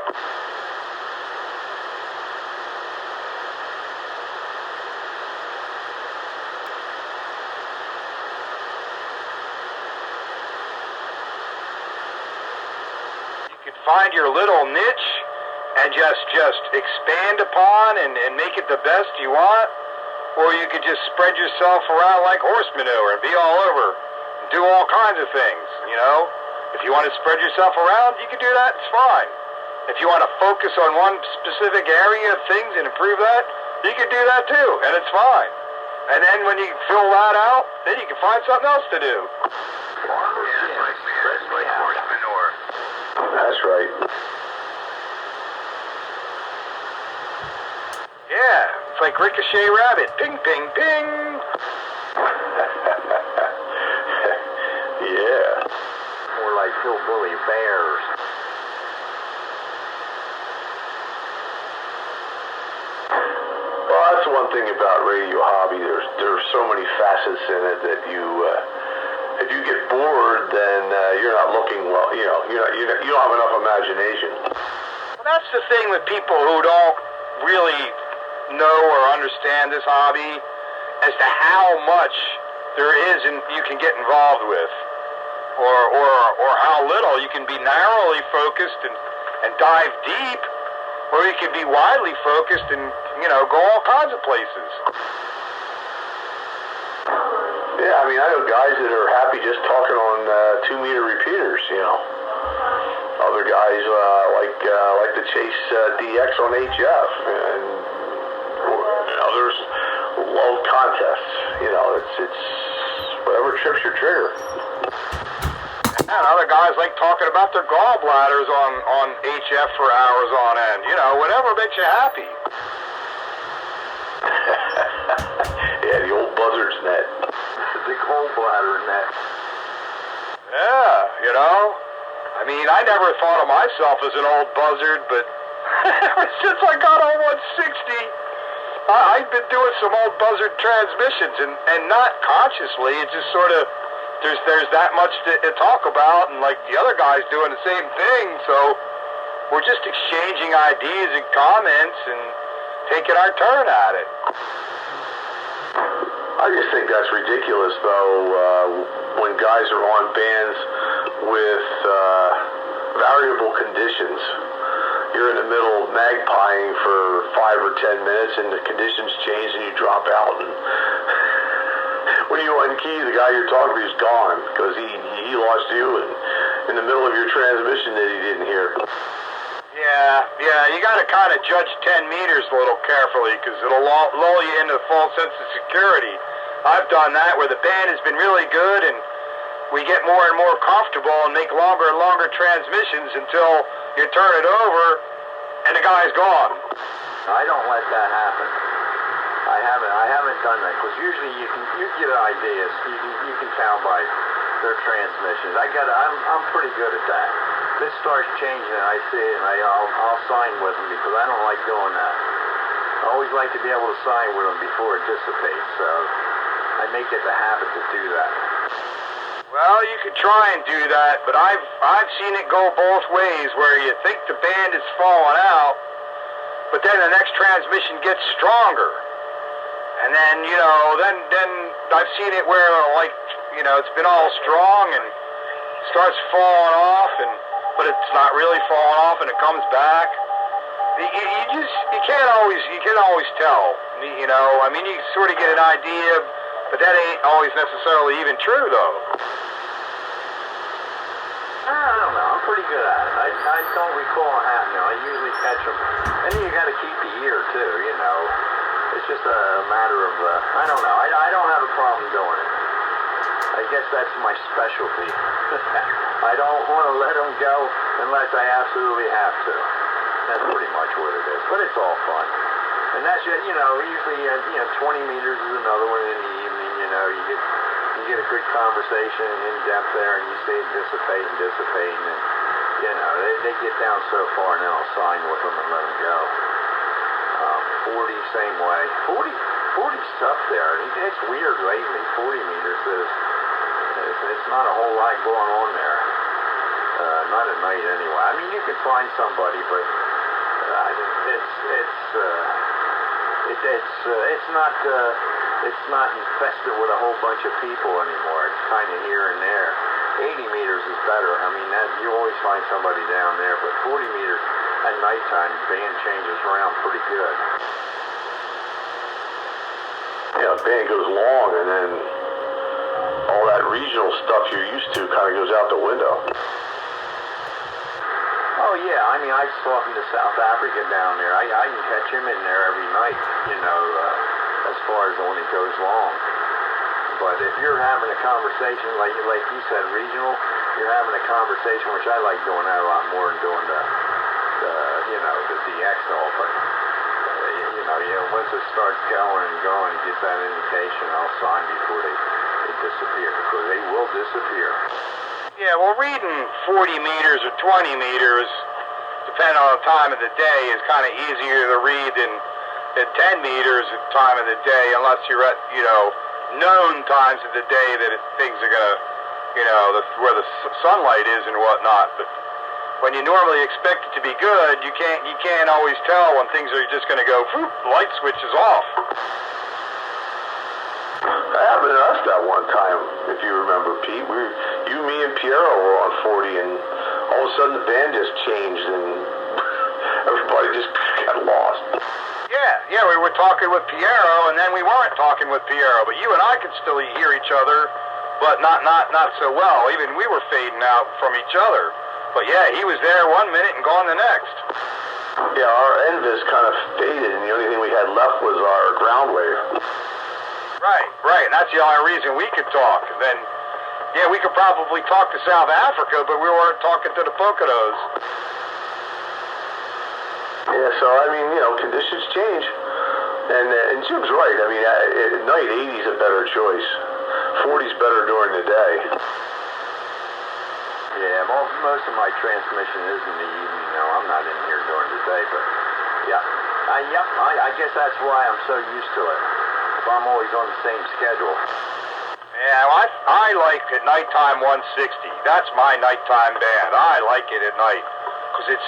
Speaker 3: Find your little niche and just expand upon and make it the best you want, or you could just spread yourself around like horse manure and be all over and do all kinds of things. If you want to spread yourself around, you can do that. It's fine. If you want to focus on one specific area of things and improve that, you can do that too, and it's fine. And then when you fill that out, then you can find something else to do.
Speaker 5: Yeah, it's like horse manure.
Speaker 1: That's right.
Speaker 3: Yeah, it's like Ricochet Rabbit. Ping, ping, ping.
Speaker 1: Yeah.
Speaker 6: More like hillbilly bears.
Speaker 1: Well, that's one thing about Radio Hobby. There's so many facets in it that you If you get bored, then you're not looking well. You know, you don't have enough imagination.
Speaker 3: Well, that's the thing with people who don't really know or understand this hobby as to how much there is and you can get involved with, or how little you can be narrowly focused and dive deep, or you can be widely focused and, you know, go all kinds of places.
Speaker 1: Yeah, I mean, I know guys that are happy just talking on 2-meter repeaters, you know. Other guys like to chase DX on HF, and others love contests. You know, it's whatever trips your trigger.
Speaker 3: And other guys like talking about their gallbladders on HF for hours on end. You know, whatever makes you happy.
Speaker 1: Yeah, the old buzzard's net.
Speaker 6: The gallbladder net.
Speaker 3: Yeah, you know. I mean, I never thought of myself as an old buzzard, but since I got on 160, I've been doing some old buzzard transmissions, and not consciously. It just sort of, there's that much to talk about, and like the other guys doing the same thing, so we're just exchanging ideas and comments and taking our turn at it.
Speaker 1: I just think that's ridiculous, though, when guys are on bands with variable conditions. You're in the middle of magpieing for 5 or 10 minutes, and the conditions change, and you drop out. And when you unkey, the guy you're talking to is gone because he lost you in the middle of your transmission that he didn't hear.
Speaker 3: Yeah, you got to kind of judge 10 meters a little carefully because it'll lull you into a false sense of security. I've done that where the band has been really good and we get more and more comfortable and make longer and longer transmissions until you turn it over and the guy's gone.
Speaker 6: I don't let that happen. I haven't done that because usually you get ideas. You can tell by their transmissions. I'm pretty good at that. This starts changing, and I see it, and I'll sign with them because I don't like doing that. I always like to be able to sign with them before it dissipates, so I make it the habit to do that.
Speaker 3: Well, you could try and do that, but I've seen it go both ways, where you think the band is falling out, but then the next transmission gets stronger, and then then I've seen it where it's been all strong and starts falling off but it's not really falling off, and it comes back. You can't always tell. I mean, you sort of get an idea, but that ain't always necessarily even true, though.
Speaker 6: I don't know. I'm pretty good at it. I don't recall it happening. I usually catch them. And then you got to keep the ear too. It's just a matter of I don't know. I don't have a problem doing it. I guess that's my specialty. I don't want to let them go unless I absolutely have to. That's pretty much what it is. But it's all fun. And that's usually 20 meters is another one in the evening. You get a good conversation in depth there, and you see it dissipate, and they get down so far, and then I'll sign with them and let them go. 40, same way. 40's tough there. It's weird lately. 40 meters it's not a whole lot going on there. Not at night anyway. I mean, you can find somebody, but it's not infested with a whole bunch of people anymore. It's kind of here and there. 80 meters is better. I mean, you always find somebody down there, but 40 meters at nighttime, the band changes around pretty good.
Speaker 1: Yeah, the band goes long, and then all that regional stuff you're used to kind of goes out the window.
Speaker 6: Oh yeah, I mean, I was talking to South Africa down there. I can catch him in there every night, as far as when it goes long. But if you're having a conversation, like you said, regional, you're having a conversation, which I like doing that a lot more than doing the DX all. But once it starts going and going, it gets that indication, I'll sign before they disappear, because they will disappear.
Speaker 3: Yeah, well, reading 40 meters or 20 meters, depending on the time of the day, is kind of easier to read than 10 meters at the time of the day, unless you're at, known times of the day that things are going to where the sunlight is and whatnot. But when you normally expect it to be good, you can't always tell when things are just going to go, whoop, the light switch is off.
Speaker 1: That happened to us that one time, if you remember, Pete. You, me, and Piero were on 40, and all of a sudden the band just changed, and everybody just got lost.
Speaker 3: Yeah, we were talking with Piero, and then we weren't talking with Piero, but you and I could still hear each other, but not so well. Even we were fading out from each other. But yeah, he was there one minute and gone the next.
Speaker 1: Yeah, our Envis kind of faded, and the only thing we had left was our ground wave.
Speaker 3: Right, and that's the only reason we could talk. And then, yeah, we could probably talk to South Africa, but we weren't talking to the Poconos.
Speaker 1: Yeah, so, I mean, conditions change. And Jim's right. I mean, at night, 80's a better choice. 40's better during the day.
Speaker 6: Yeah, most of my transmission is in the evening, though. I'm not in here during the day, but I guess that's why I'm so used to it. I'm always on the same schedule.
Speaker 3: Yeah, well, I like at nighttime 160. That's my nighttime band. I like it at night because it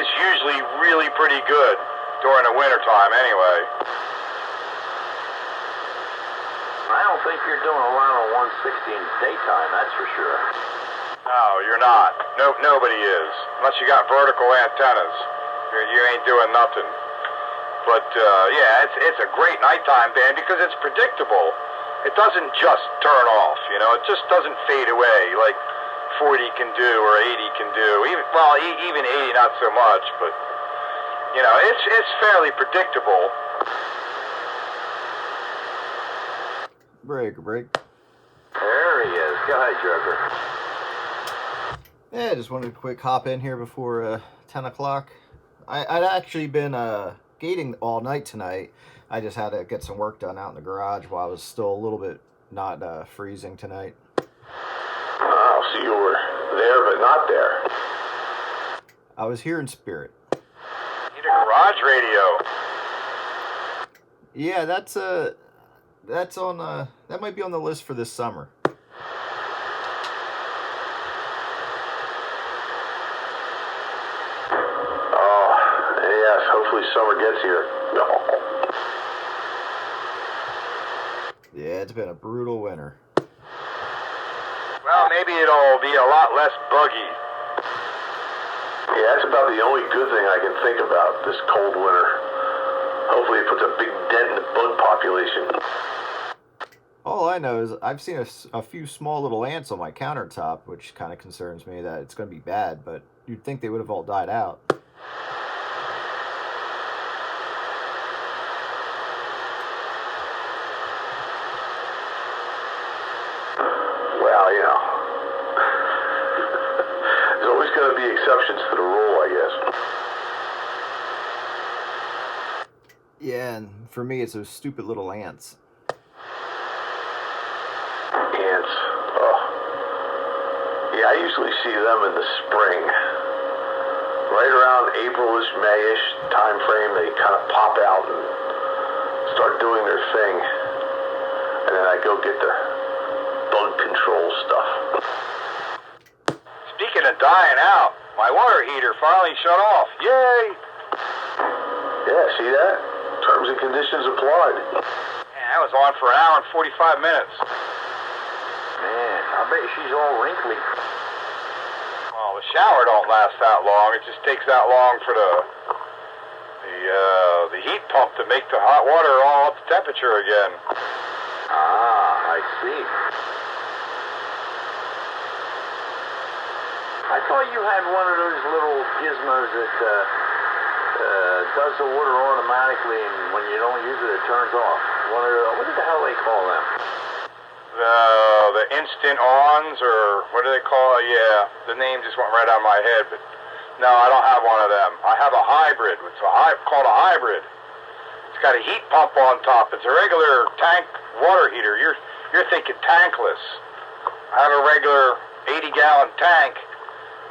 Speaker 3: is usually really pretty good during the wintertime anyway.
Speaker 6: I don't think you're doing a lot on 160 in the daytime, that's for sure.
Speaker 3: No, you're not. Nobody is. Unless you got vertical antennas. You ain't doing nothing. But, yeah, it's a great nighttime band because it's predictable. It doesn't just turn off, It just doesn't fade away like 40 can do or 80 can do. Even 80 not so much, but, it's fairly predictable.
Speaker 7: Break.
Speaker 6: There he is. Go ahead, Joker.
Speaker 7: Yeah, just wanted to quick hop in here before 10 o'clock. I'd actually been gating all night tonight. I just had to get some work done out in the garage while I was still a little bit not freezing tonight.
Speaker 1: Oh, so you were there but not there.
Speaker 7: I was here in spirit.
Speaker 3: Need a garage radio.
Speaker 7: Yeah, that's on that might be on the list for this summer.
Speaker 1: Hopefully summer gets here. No.
Speaker 7: Yeah, it's been a brutal winter.
Speaker 3: Well, maybe it'll be a lot less buggy.
Speaker 1: Yeah, that's about the only good thing I can think about this cold winter. Hopefully it puts a big dent in the bug population.
Speaker 7: All I know is I've seen a few small little ants on my countertop, which kind of concerns me that it's going to be bad, but you'd think they would have all died out.
Speaker 1: There's always going to be exceptions to the rule, I guess.
Speaker 7: Yeah, and for me, it's those stupid little ants.
Speaker 1: Ants. Oh. Yeah, I usually see them in the spring. Right around April-ish, May-ish time frame, they kind of pop out and start doing their thing. And then I go get the bug control stuff.
Speaker 3: Speaking of dying out, my water heater finally shut off. Yay!
Speaker 1: Yeah, see that? Terms and conditions applied.
Speaker 3: Man, that was on for an hour and 45 minutes.
Speaker 6: Man, I bet she's all wrinkly.
Speaker 3: Well, the shower don't last that long. It just takes that long for the heat pump to make the hot water all up to temperature again.
Speaker 6: Ah, I see. I thought you had one of those little gizmos that does the water automatically, and when you don't use it, it turns off. What the hell they call them?
Speaker 3: The instant ons, or what do they call it? Yeah, the name just went right out of my head, but no, I don't have one of them. I have a hybrid. It's called a hybrid. It's got a heat pump on top. It's a regular tank water heater. You're thinking tankless. I have a regular 80-gallon tank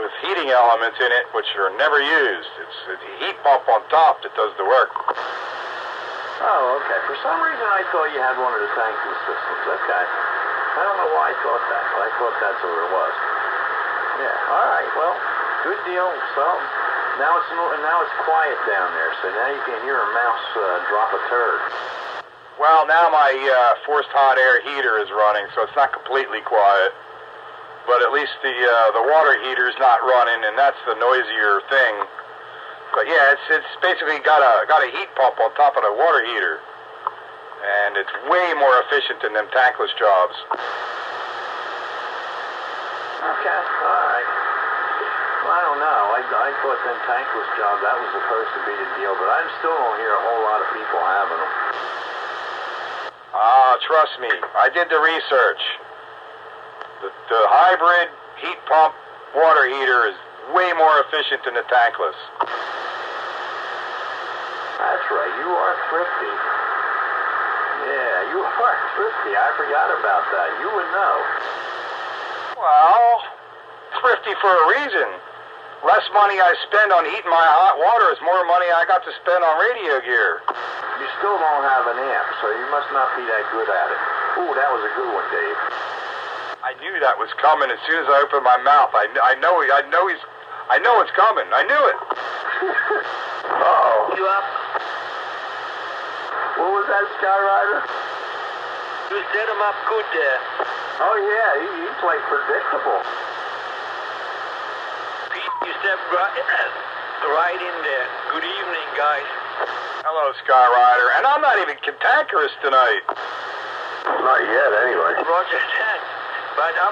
Speaker 3: with heating elements in it, which are never used. It's the heat pump on top that does the work.
Speaker 6: Oh, okay. For some reason, I thought you had one of the tankless systems. Okay. I don't know why I thought that, but I thought that's what it was. Yeah, all right, well, good deal. So now it's quiet down there, so now you can hear a mouse drop a turd.
Speaker 3: Well, now my forced hot air heater is running, so it's not completely quiet. But at least the water heater's not running, and that's the noisier thing. But yeah, it's basically got a heat pump on top of the water heater, and it's way more efficient than them tankless jobs.
Speaker 6: Okay, all right. Well, I don't know. I thought them tankless jobs, that was supposed to be the deal, but I still don't hear a whole lot of people having them.
Speaker 3: Trust me, I did the research. The hybrid heat pump water heater is way more efficient than the tankless.
Speaker 6: That's right, you are thrifty. Yeah, you are thrifty. I forgot about that. You would know.
Speaker 3: Well, thrifty for a reason. Less money I spend on heating my hot water is more money I got to spend on radio gear.
Speaker 6: You still don't have an amp, so you must not be that good at it. Ooh, that was a good one, Dave.
Speaker 3: I knew that was coming as soon as I opened my mouth. I know it's coming. I knew it.
Speaker 6: Uh-oh.
Speaker 5: You up?
Speaker 6: What was that, Skyrider?
Speaker 5: You set him up good there.
Speaker 6: Oh, yeah, he's like predictable.
Speaker 5: Pete, you stepped right in there. Good evening, guys.
Speaker 3: Hello, Skyrider. And I'm not even cantankerous tonight.
Speaker 1: Not yet, anyway.
Speaker 5: Roger that. But I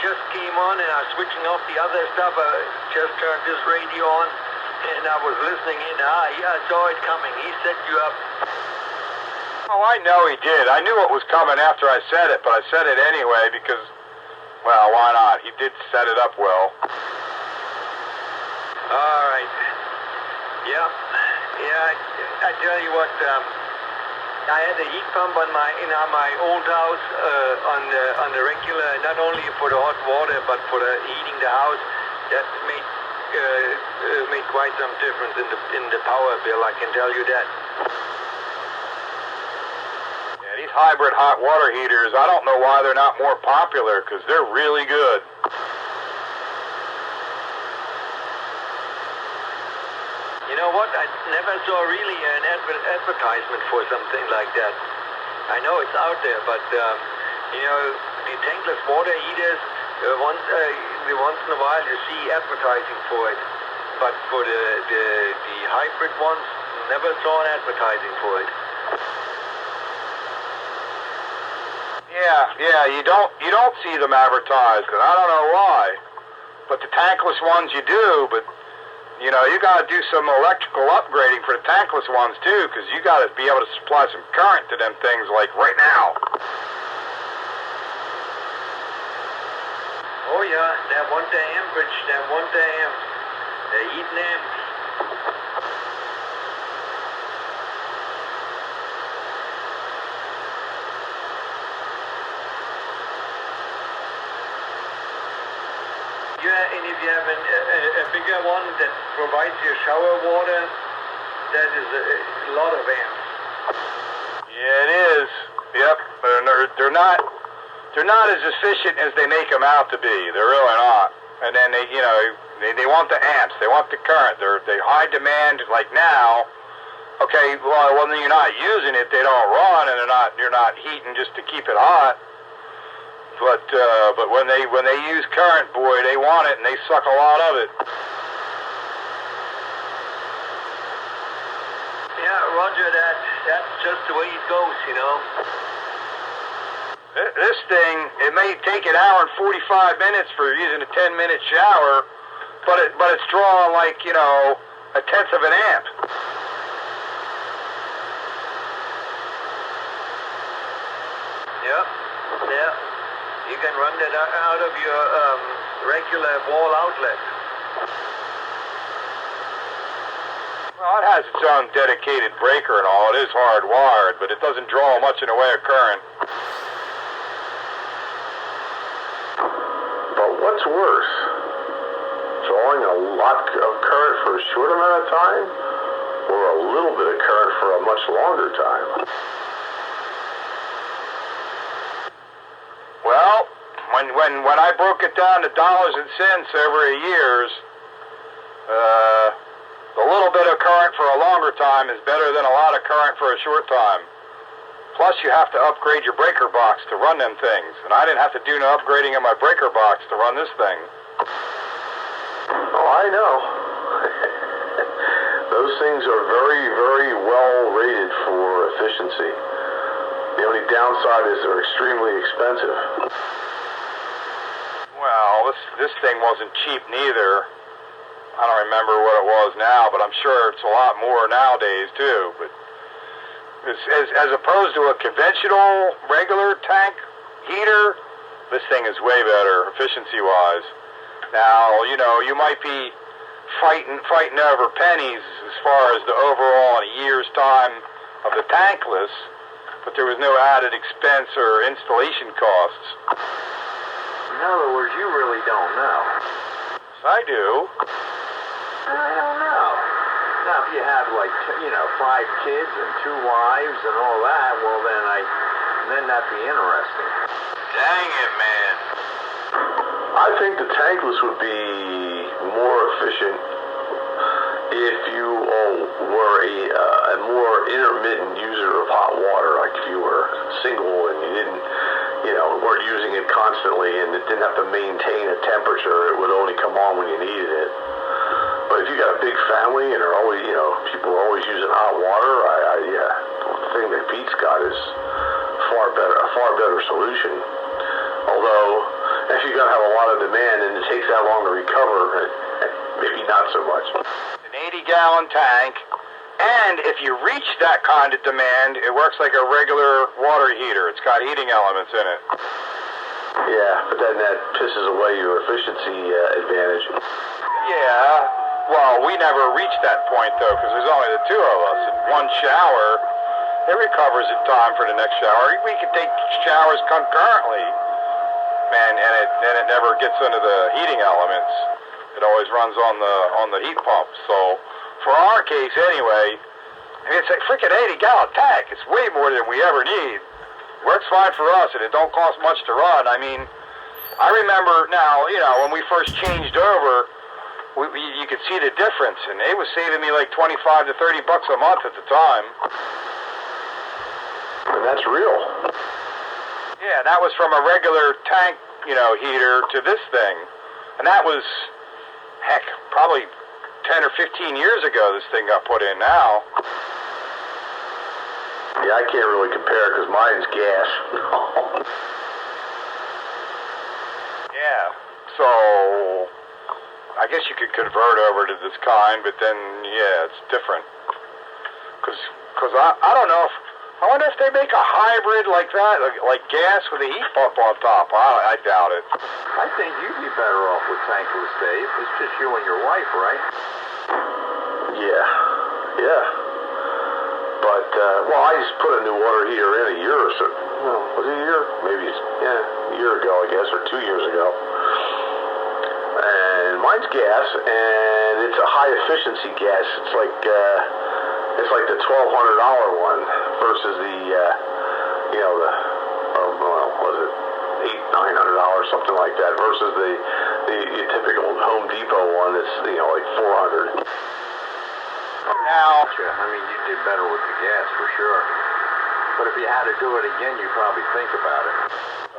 Speaker 5: just came on and I was switching off the other stuff. I just turned this radio on and I was listening in. I saw it coming. He set you up.
Speaker 3: Oh, I know he did. I knew it was coming after I said it, but I said it anyway because, well, why not? He did set it up well.
Speaker 5: All right. Yeah. I tell you what, I had a heat pump in my old house on the regular, not only for the hot water but for the heating the house. That made quite some difference in the power bill. I can tell you that.
Speaker 3: Yeah, these hybrid hot water heaters, I don't know why they're not more popular because they're really good.
Speaker 5: You know what? I never saw really an advertisement for something like that. I know it's out there, but the tankless water heaters, once in a while you see advertising for it. But for the hybrid ones, never saw an advertising for it.
Speaker 3: Yeah, you don't see them advertised, and I don't know why. But the tankless ones you do, but you know, you got to do some electrical upgrading for the tankless ones too, because you got to be able to supply some current to them things like right now.
Speaker 5: Oh yeah, that want the amperage, the heating amp. Yeah, and if you have a bigger one that provides you shower water, that is a lot of amps.
Speaker 3: Yeah, it is. Yep, they're not as efficient as they make them out to be. They're really not. And then they want the amps, they want the current. They high demand like now. Okay, well when you're not using it, they don't run, and you're not heating just to keep it hot. But when they use current, boy, they want it and they suck a lot of it.
Speaker 5: Yeah, Roger that. That's just the way it goes, you know.
Speaker 3: This thing, it may take an hour and 45 minutes for using a 10-minute shower, but it's drawing like, you know, a tenth of an amp.
Speaker 5: Yeah. You can run that out of your regular wall outlet.
Speaker 3: Well, it has its own dedicated breaker and all. It is hardwired, but it doesn't draw much in the way of current.
Speaker 1: But what's worse? Drawing a lot of current for a short amount of time, or a little bit of current for a much longer time?
Speaker 3: Well, when I broke it down to dollars and cents over a year's, the little bit of current for a longer time is better than a lot of current for a short time. Plus, you have to upgrade your breaker box to run them things, and I didn't have to do no upgrading of my breaker box to run this thing.
Speaker 1: Oh, I know. Those things are very, very well rated for efficiency. The only downside is they're extremely expensive.
Speaker 3: Well, this thing wasn't cheap neither. I don't remember what it was now, but I'm sure it's a lot more nowadays too. But as opposed to a conventional regular tank heater, this thing is way better efficiency-wise. Now, you know, you might be fighting over pennies as far as the overall in a year's time of the tankless, but there was no added expense or installation costs.
Speaker 6: In other words, you really don't know.
Speaker 3: Yes, I do.
Speaker 6: I don't know. Now, if you have, like, 5 kids and 2 wives and all that, well, then that'd be interesting.
Speaker 3: Dang it, man.
Speaker 1: I think the tankless would be more efficient if you were a more intermittent user of hot water, like if you were single and you didn't, weren't using it constantly and it didn't have to maintain a temperature. It would only come on when you needed it. But if you got a big family and are always, people are always using hot water, the thing that Pete's got is a far better solution. Although, if you're going to have a lot of demand and it takes that long to recover, maybe not so much.
Speaker 3: An 80-gallon tank, and if you reach that kind of demand, it works like a regular water heater. It's got heating elements in it.
Speaker 1: Yeah, but then that pisses away your efficiency advantage.
Speaker 3: Yeah. Well, we never reached that point, though, because there's only the 2 of us. And one shower, it recovers in time for the next shower. We can take showers concurrently, man, and it never gets into the heating elements. It always runs on the heat pump. So, for our case, anyway, it's a freaking 80-gallon tank. It's way more than we ever need. Works fine for us, and it don't cost much to run. I mean, I remember now, when we first changed over, you could see the difference, and it was saving me like $25 to $30 a month at the time.
Speaker 1: And that's real.
Speaker 3: Yeah, that was from a regular tank, heater to this thing. And that was, heck, probably 10 or 15 years ago this thing got put in now.
Speaker 1: Yeah, I can't really compare because mine's gas.
Speaker 3: Yeah, so I guess you could convert over to this kind, but then, yeah, it's different. Because I don't know I wonder if they make a hybrid like that, like gas with a heat pump on top. I doubt it.
Speaker 6: I think you'd be better off with tankless, Dave. It's just you and your wife, right?
Speaker 1: Yeah. But, I just put a new water heater in a year or so. Well, was it a year? Maybe a year ago, I guess, or 2 years ago. And mine's gas, and it's a high efficiency gas. It's like the $1,200 one versus the was it $800-900, something like that, versus the typical Home Depot one that's like $400.
Speaker 3: Now,
Speaker 6: I mean, you did better with the gas for sure. But if you had to do it again, you'd probably think about it.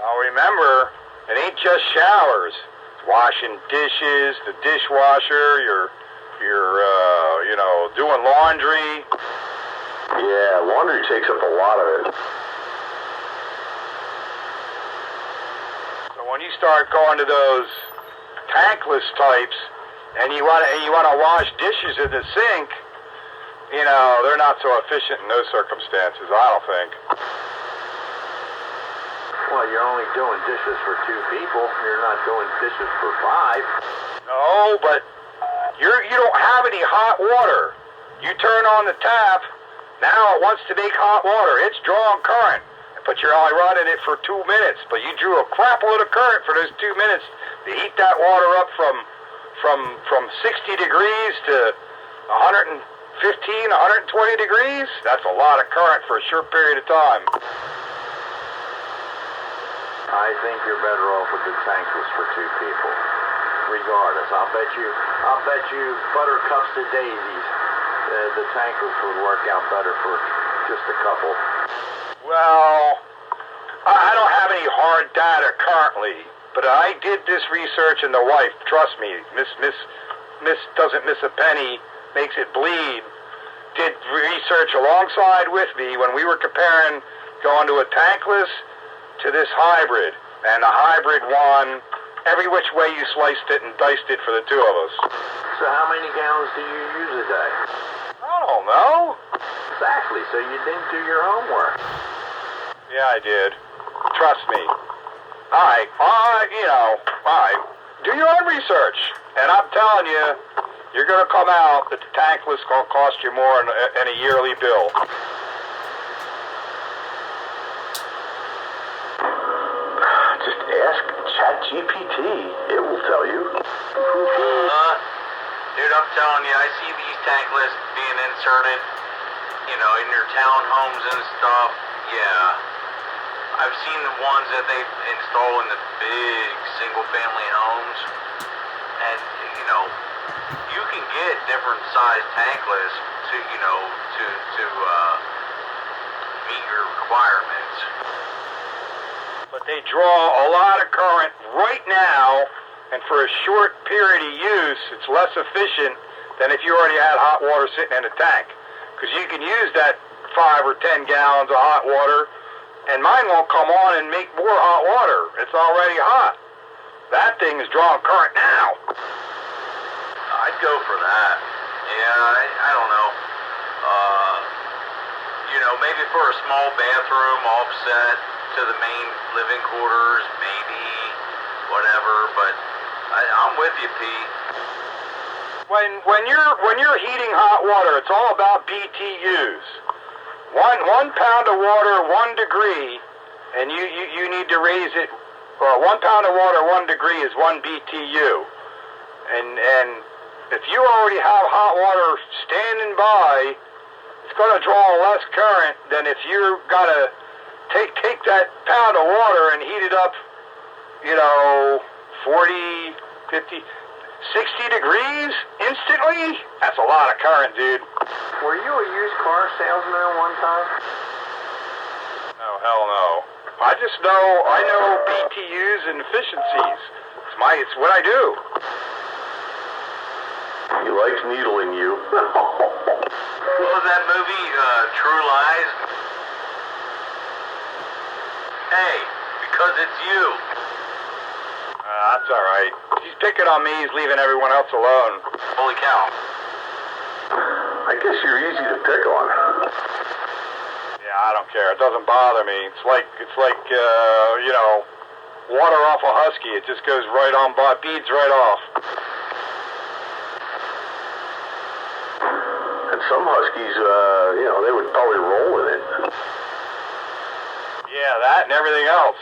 Speaker 3: well, remember, it ain't just showers. It's washing dishes, the dishwasher, you're doing laundry.
Speaker 1: Yeah, laundry takes up a lot of it.
Speaker 3: So when you start going to those tankless types, and you want to wash dishes in the sink, they're not so efficient in those circumstances, I don't think.
Speaker 6: Well, you're only doing dishes for 2 people. You're not doing dishes for 5.
Speaker 3: No, but you don't have any hot water. You turn on the tap, now it wants to make hot water. It's drawing current, but you're only running it for 2 minutes. But you drew a crap load of current for those 2 minutes to heat that water up from 60 degrees to 115, 120 degrees. That's a lot of current for a short period of time.
Speaker 6: I think you're better off with the tankless for 2 people. Regardless, I'll bet you buttercups to daisies, the tankless would work out better for just a couple.
Speaker 3: Well, I don't have any hard data currently, but I did this research, and the wife, trust me, Miss doesn't miss a penny, makes it bleed, did research alongside with me when we were comparing going to a tankless to this hybrid, and the hybrid won every which way you sliced it and diced it for the 2 of us.
Speaker 6: So how many gallons do you use a day?
Speaker 3: I don't know.
Speaker 6: Exactly, so you didn't do your homework.
Speaker 3: Yeah, I did. Trust me. Alright, do your own research. And I'm telling you, you're going to come out that the tankless is going to cost you more in a yearly bill.
Speaker 1: Just ask ChatGPT. It will tell you.
Speaker 5: Dude, I'm telling you, I see these tankless being inserted, in your townhomes and stuff. Yeah. I've seen the ones that they install in the big single-family homes. And, you can get different size tankless to meet your requirements.
Speaker 3: But they draw a lot of current right now, and for a short period of use, it's less efficient than if you already had hot water sitting in a tank. Because you can use that 5 or 10 gallons of hot water, and mine won't come on and make more hot water. It's already hot. That thing is drawing current now.
Speaker 5: I'd go for that. Yeah, I don't know. Maybe for a small bathroom offset to the main living quarters, maybe, whatever, but I'm with you, Pete.
Speaker 3: When you're heating hot water, it's all about BTUs. One pound of water, 1 degree, and you need to raise it. 1 pound of water, 1 degree is 1 BTU. And if you already have hot water standing by, it's going to draw less current than if you got to take that pound of water and heat it up, 40, 50, 60 degrees instantly. That's a lot of current, dude.
Speaker 6: Were you a used car salesman at one time?
Speaker 3: No, hell no. I know BTUs and efficiencies. It's what I do.
Speaker 1: He likes needling you.
Speaker 5: What was that movie, True Lies? Hey, because it's you.
Speaker 3: That's all right. He's picking on me. He's leaving everyone else alone.
Speaker 5: Holy cow.
Speaker 1: I guess you're easy to pick on.
Speaker 3: Yeah, I don't care. It doesn't bother me. It's like water off a husky. It just goes right on by, beads right off.
Speaker 1: And some huskies, they would probably roll in it.
Speaker 3: Yeah, that and everything else.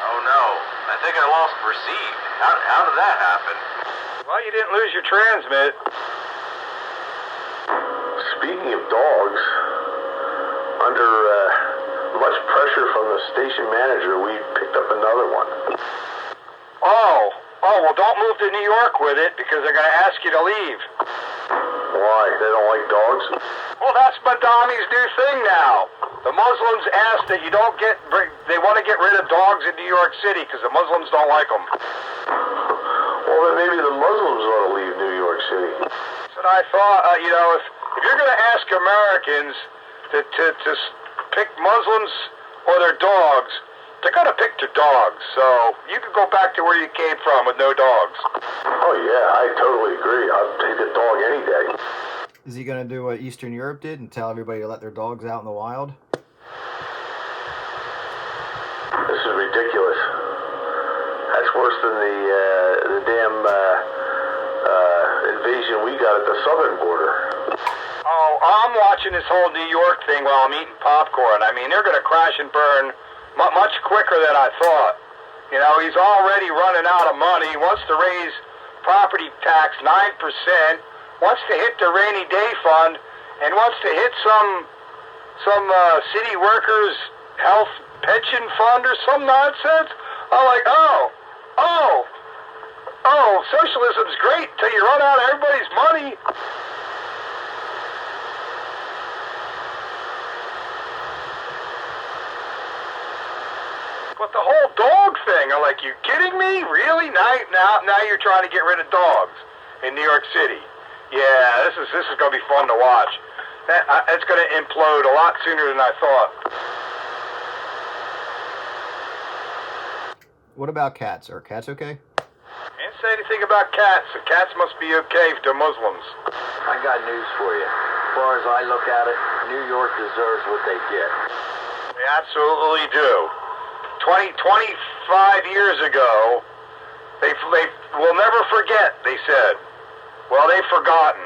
Speaker 5: Oh no, I think I lost receipt. How did that happen?
Speaker 3: Well, you didn't lose your transmit.
Speaker 1: Speaking of dogs, under much pressure from the station manager, we picked up another one.
Speaker 3: Oh, well, don't move to New York with it because they're going to ask you to leave.
Speaker 1: Why? They don't like dogs?
Speaker 3: Well, that's Madami's new thing now. The Muslims ask that you don't they want to get rid of dogs in New York City because the Muslims don't like them.
Speaker 1: Well, then maybe the Muslims ought to leave New York City.
Speaker 3: So I thought, if you're going to ask Americans to pick Muslims or their dogs, they're going to pick their dogs. So you can go back to where you came from with no dogs.
Speaker 1: Oh, yeah, I totally agree. I'd take a dog any day.
Speaker 7: Is he going to do what Eastern Europe did and tell everybody to let their dogs out in the wild?
Speaker 1: This is ridiculous. That's worse than the damn invasion we got at the southern border.
Speaker 3: Oh, I'm watching this whole New York thing while I'm eating popcorn. I mean, they're going to crash and burn much quicker than I thought. He's already running out of money. He wants to raise property tax 9%, wants to hit the rainy day fund, and wants to hit some city workers' health pension fund or some nonsense. I'm like, socialism's great till you run out of everybody's money. But the whole dog thing, I'm like, you kidding me? Really? Now you're trying to get rid of dogs in New York City. Yeah, this is going to be fun to watch. It's going to implode a lot sooner than I thought.
Speaker 7: What about cats? Are cats okay?
Speaker 3: Didn't say anything about cats. The cats must be okay if they're Muslims.
Speaker 6: I got news for you. As far as I look at it, New York deserves what they get.
Speaker 3: They absolutely do. 25 years ago, they will never forget, they said. Well, they've forgotten.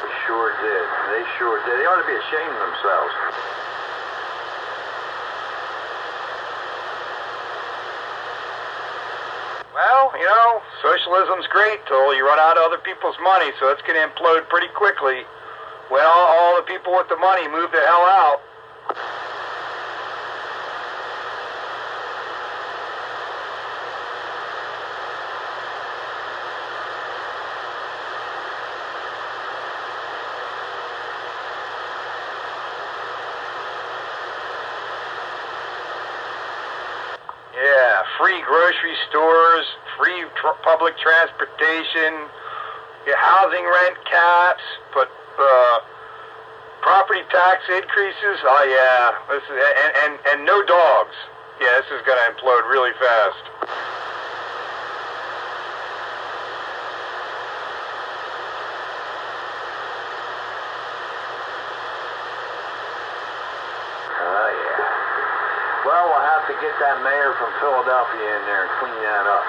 Speaker 6: They sure did. They sure did. They ought to be ashamed of themselves.
Speaker 3: Well, socialism's great till you run out of other people's money, so it's going to implode pretty quickly when all the people with the money move the hell out. Yeah, free grocery stores, free public transportation, housing rent caps, but property tax increases. Oh yeah, this is, and no dogs. Yeah, this is going to implode really fast.
Speaker 6: Oh yeah. Well, we'll have to get that mayor from Philadelphia in there and clean that up.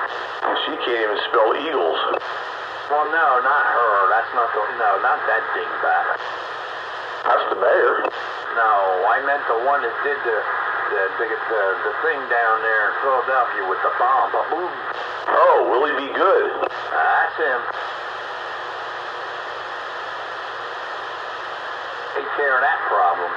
Speaker 1: She can't even spell eagles.
Speaker 6: Well, no, not her. That's not not that dingbat.
Speaker 1: That's the mayor.
Speaker 6: No, I meant the one that did the thing down there in Philadelphia with the bomb. Boom.
Speaker 1: Oh, Willie Be Good.
Speaker 6: That's him. Take care of that problem.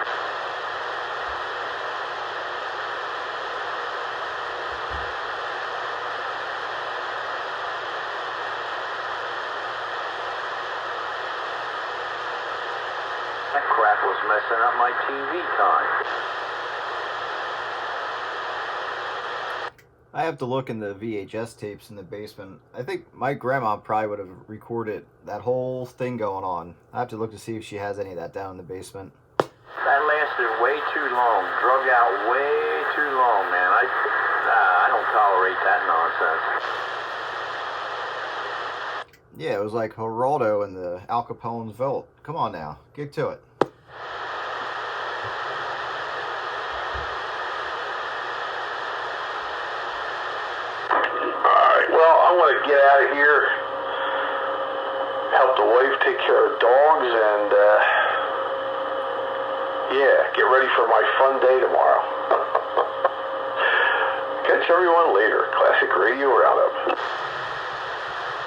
Speaker 6: That crap was messing up my TV time.
Speaker 7: I have to look in the VHS tapes in the basement. I think my grandma probably would have recorded that whole thing going on. I have to look to see if she has any of that down in the basement.
Speaker 6: That lasted way too long. Drug out way too long, man. I don't tolerate that nonsense.
Speaker 7: Yeah, it was like Geraldo and the Al Capone's vault. Come on now, get to it.
Speaker 1: I want to get out of here, help the wife take care of dogs, and get ready for my fun day tomorrow. Catch everyone later. Classic Radio Roundup.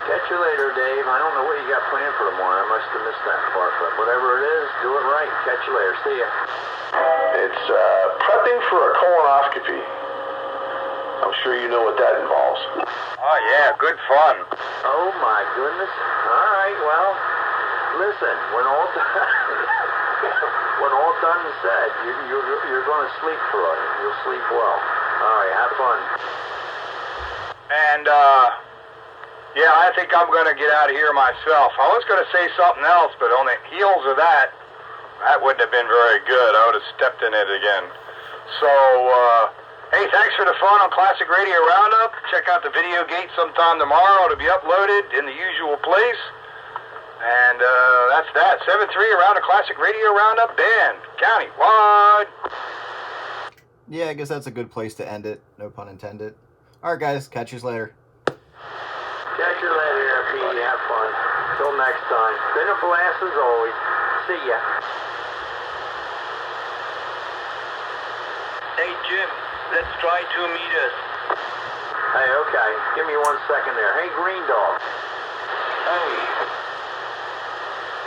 Speaker 6: Catch you later, Dave. I don't know what you got planned for tomorrow. I must have missed that part, but whatever it is, do it right. Catch you later. See ya.
Speaker 1: It's prepping for a colonoscopy. I'm sure you know what that involves.
Speaker 3: Oh yeah, good fun.
Speaker 6: Oh my goodness. All right, well, listen, when all done and said, you're going to sleep for it. You'll sleep well. All right, have fun.
Speaker 3: And I think I'm going to get out of here myself. I was going to say something else, but on the heels of that wouldn't have been very good. I would have stepped in it again. So, hey, thanks for the fun on Classic Radio Roundup. Check out the video gate sometime tomorrow. It'll be uploaded in the usual place. And that's that. 7-3 around the Classic Radio Roundup band. County-wide.
Speaker 7: Yeah, I guess that's a good place to end it. No pun intended. Alright guys, catch you later.
Speaker 6: Catch you later, Petey. Have fun. Till next time. Been a blast as always. See ya.
Speaker 5: Hey, Jim, let's try 2 meters.
Speaker 6: Hey, okay. Give me 1 second there. Hey, Green Dog.
Speaker 5: Hey.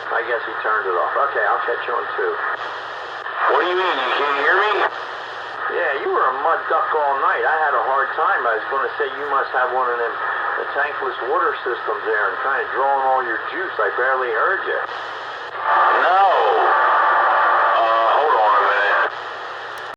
Speaker 6: I guess he turned it off. Okay, I'll catch you on 2.
Speaker 1: What do you mean? You can't hear me?
Speaker 6: Yeah, you were a mud duck all night. I had a hard time. I was going to say you must have one of them tankless water systems there and kind of drawing all your juice. I barely heard you.
Speaker 3: No,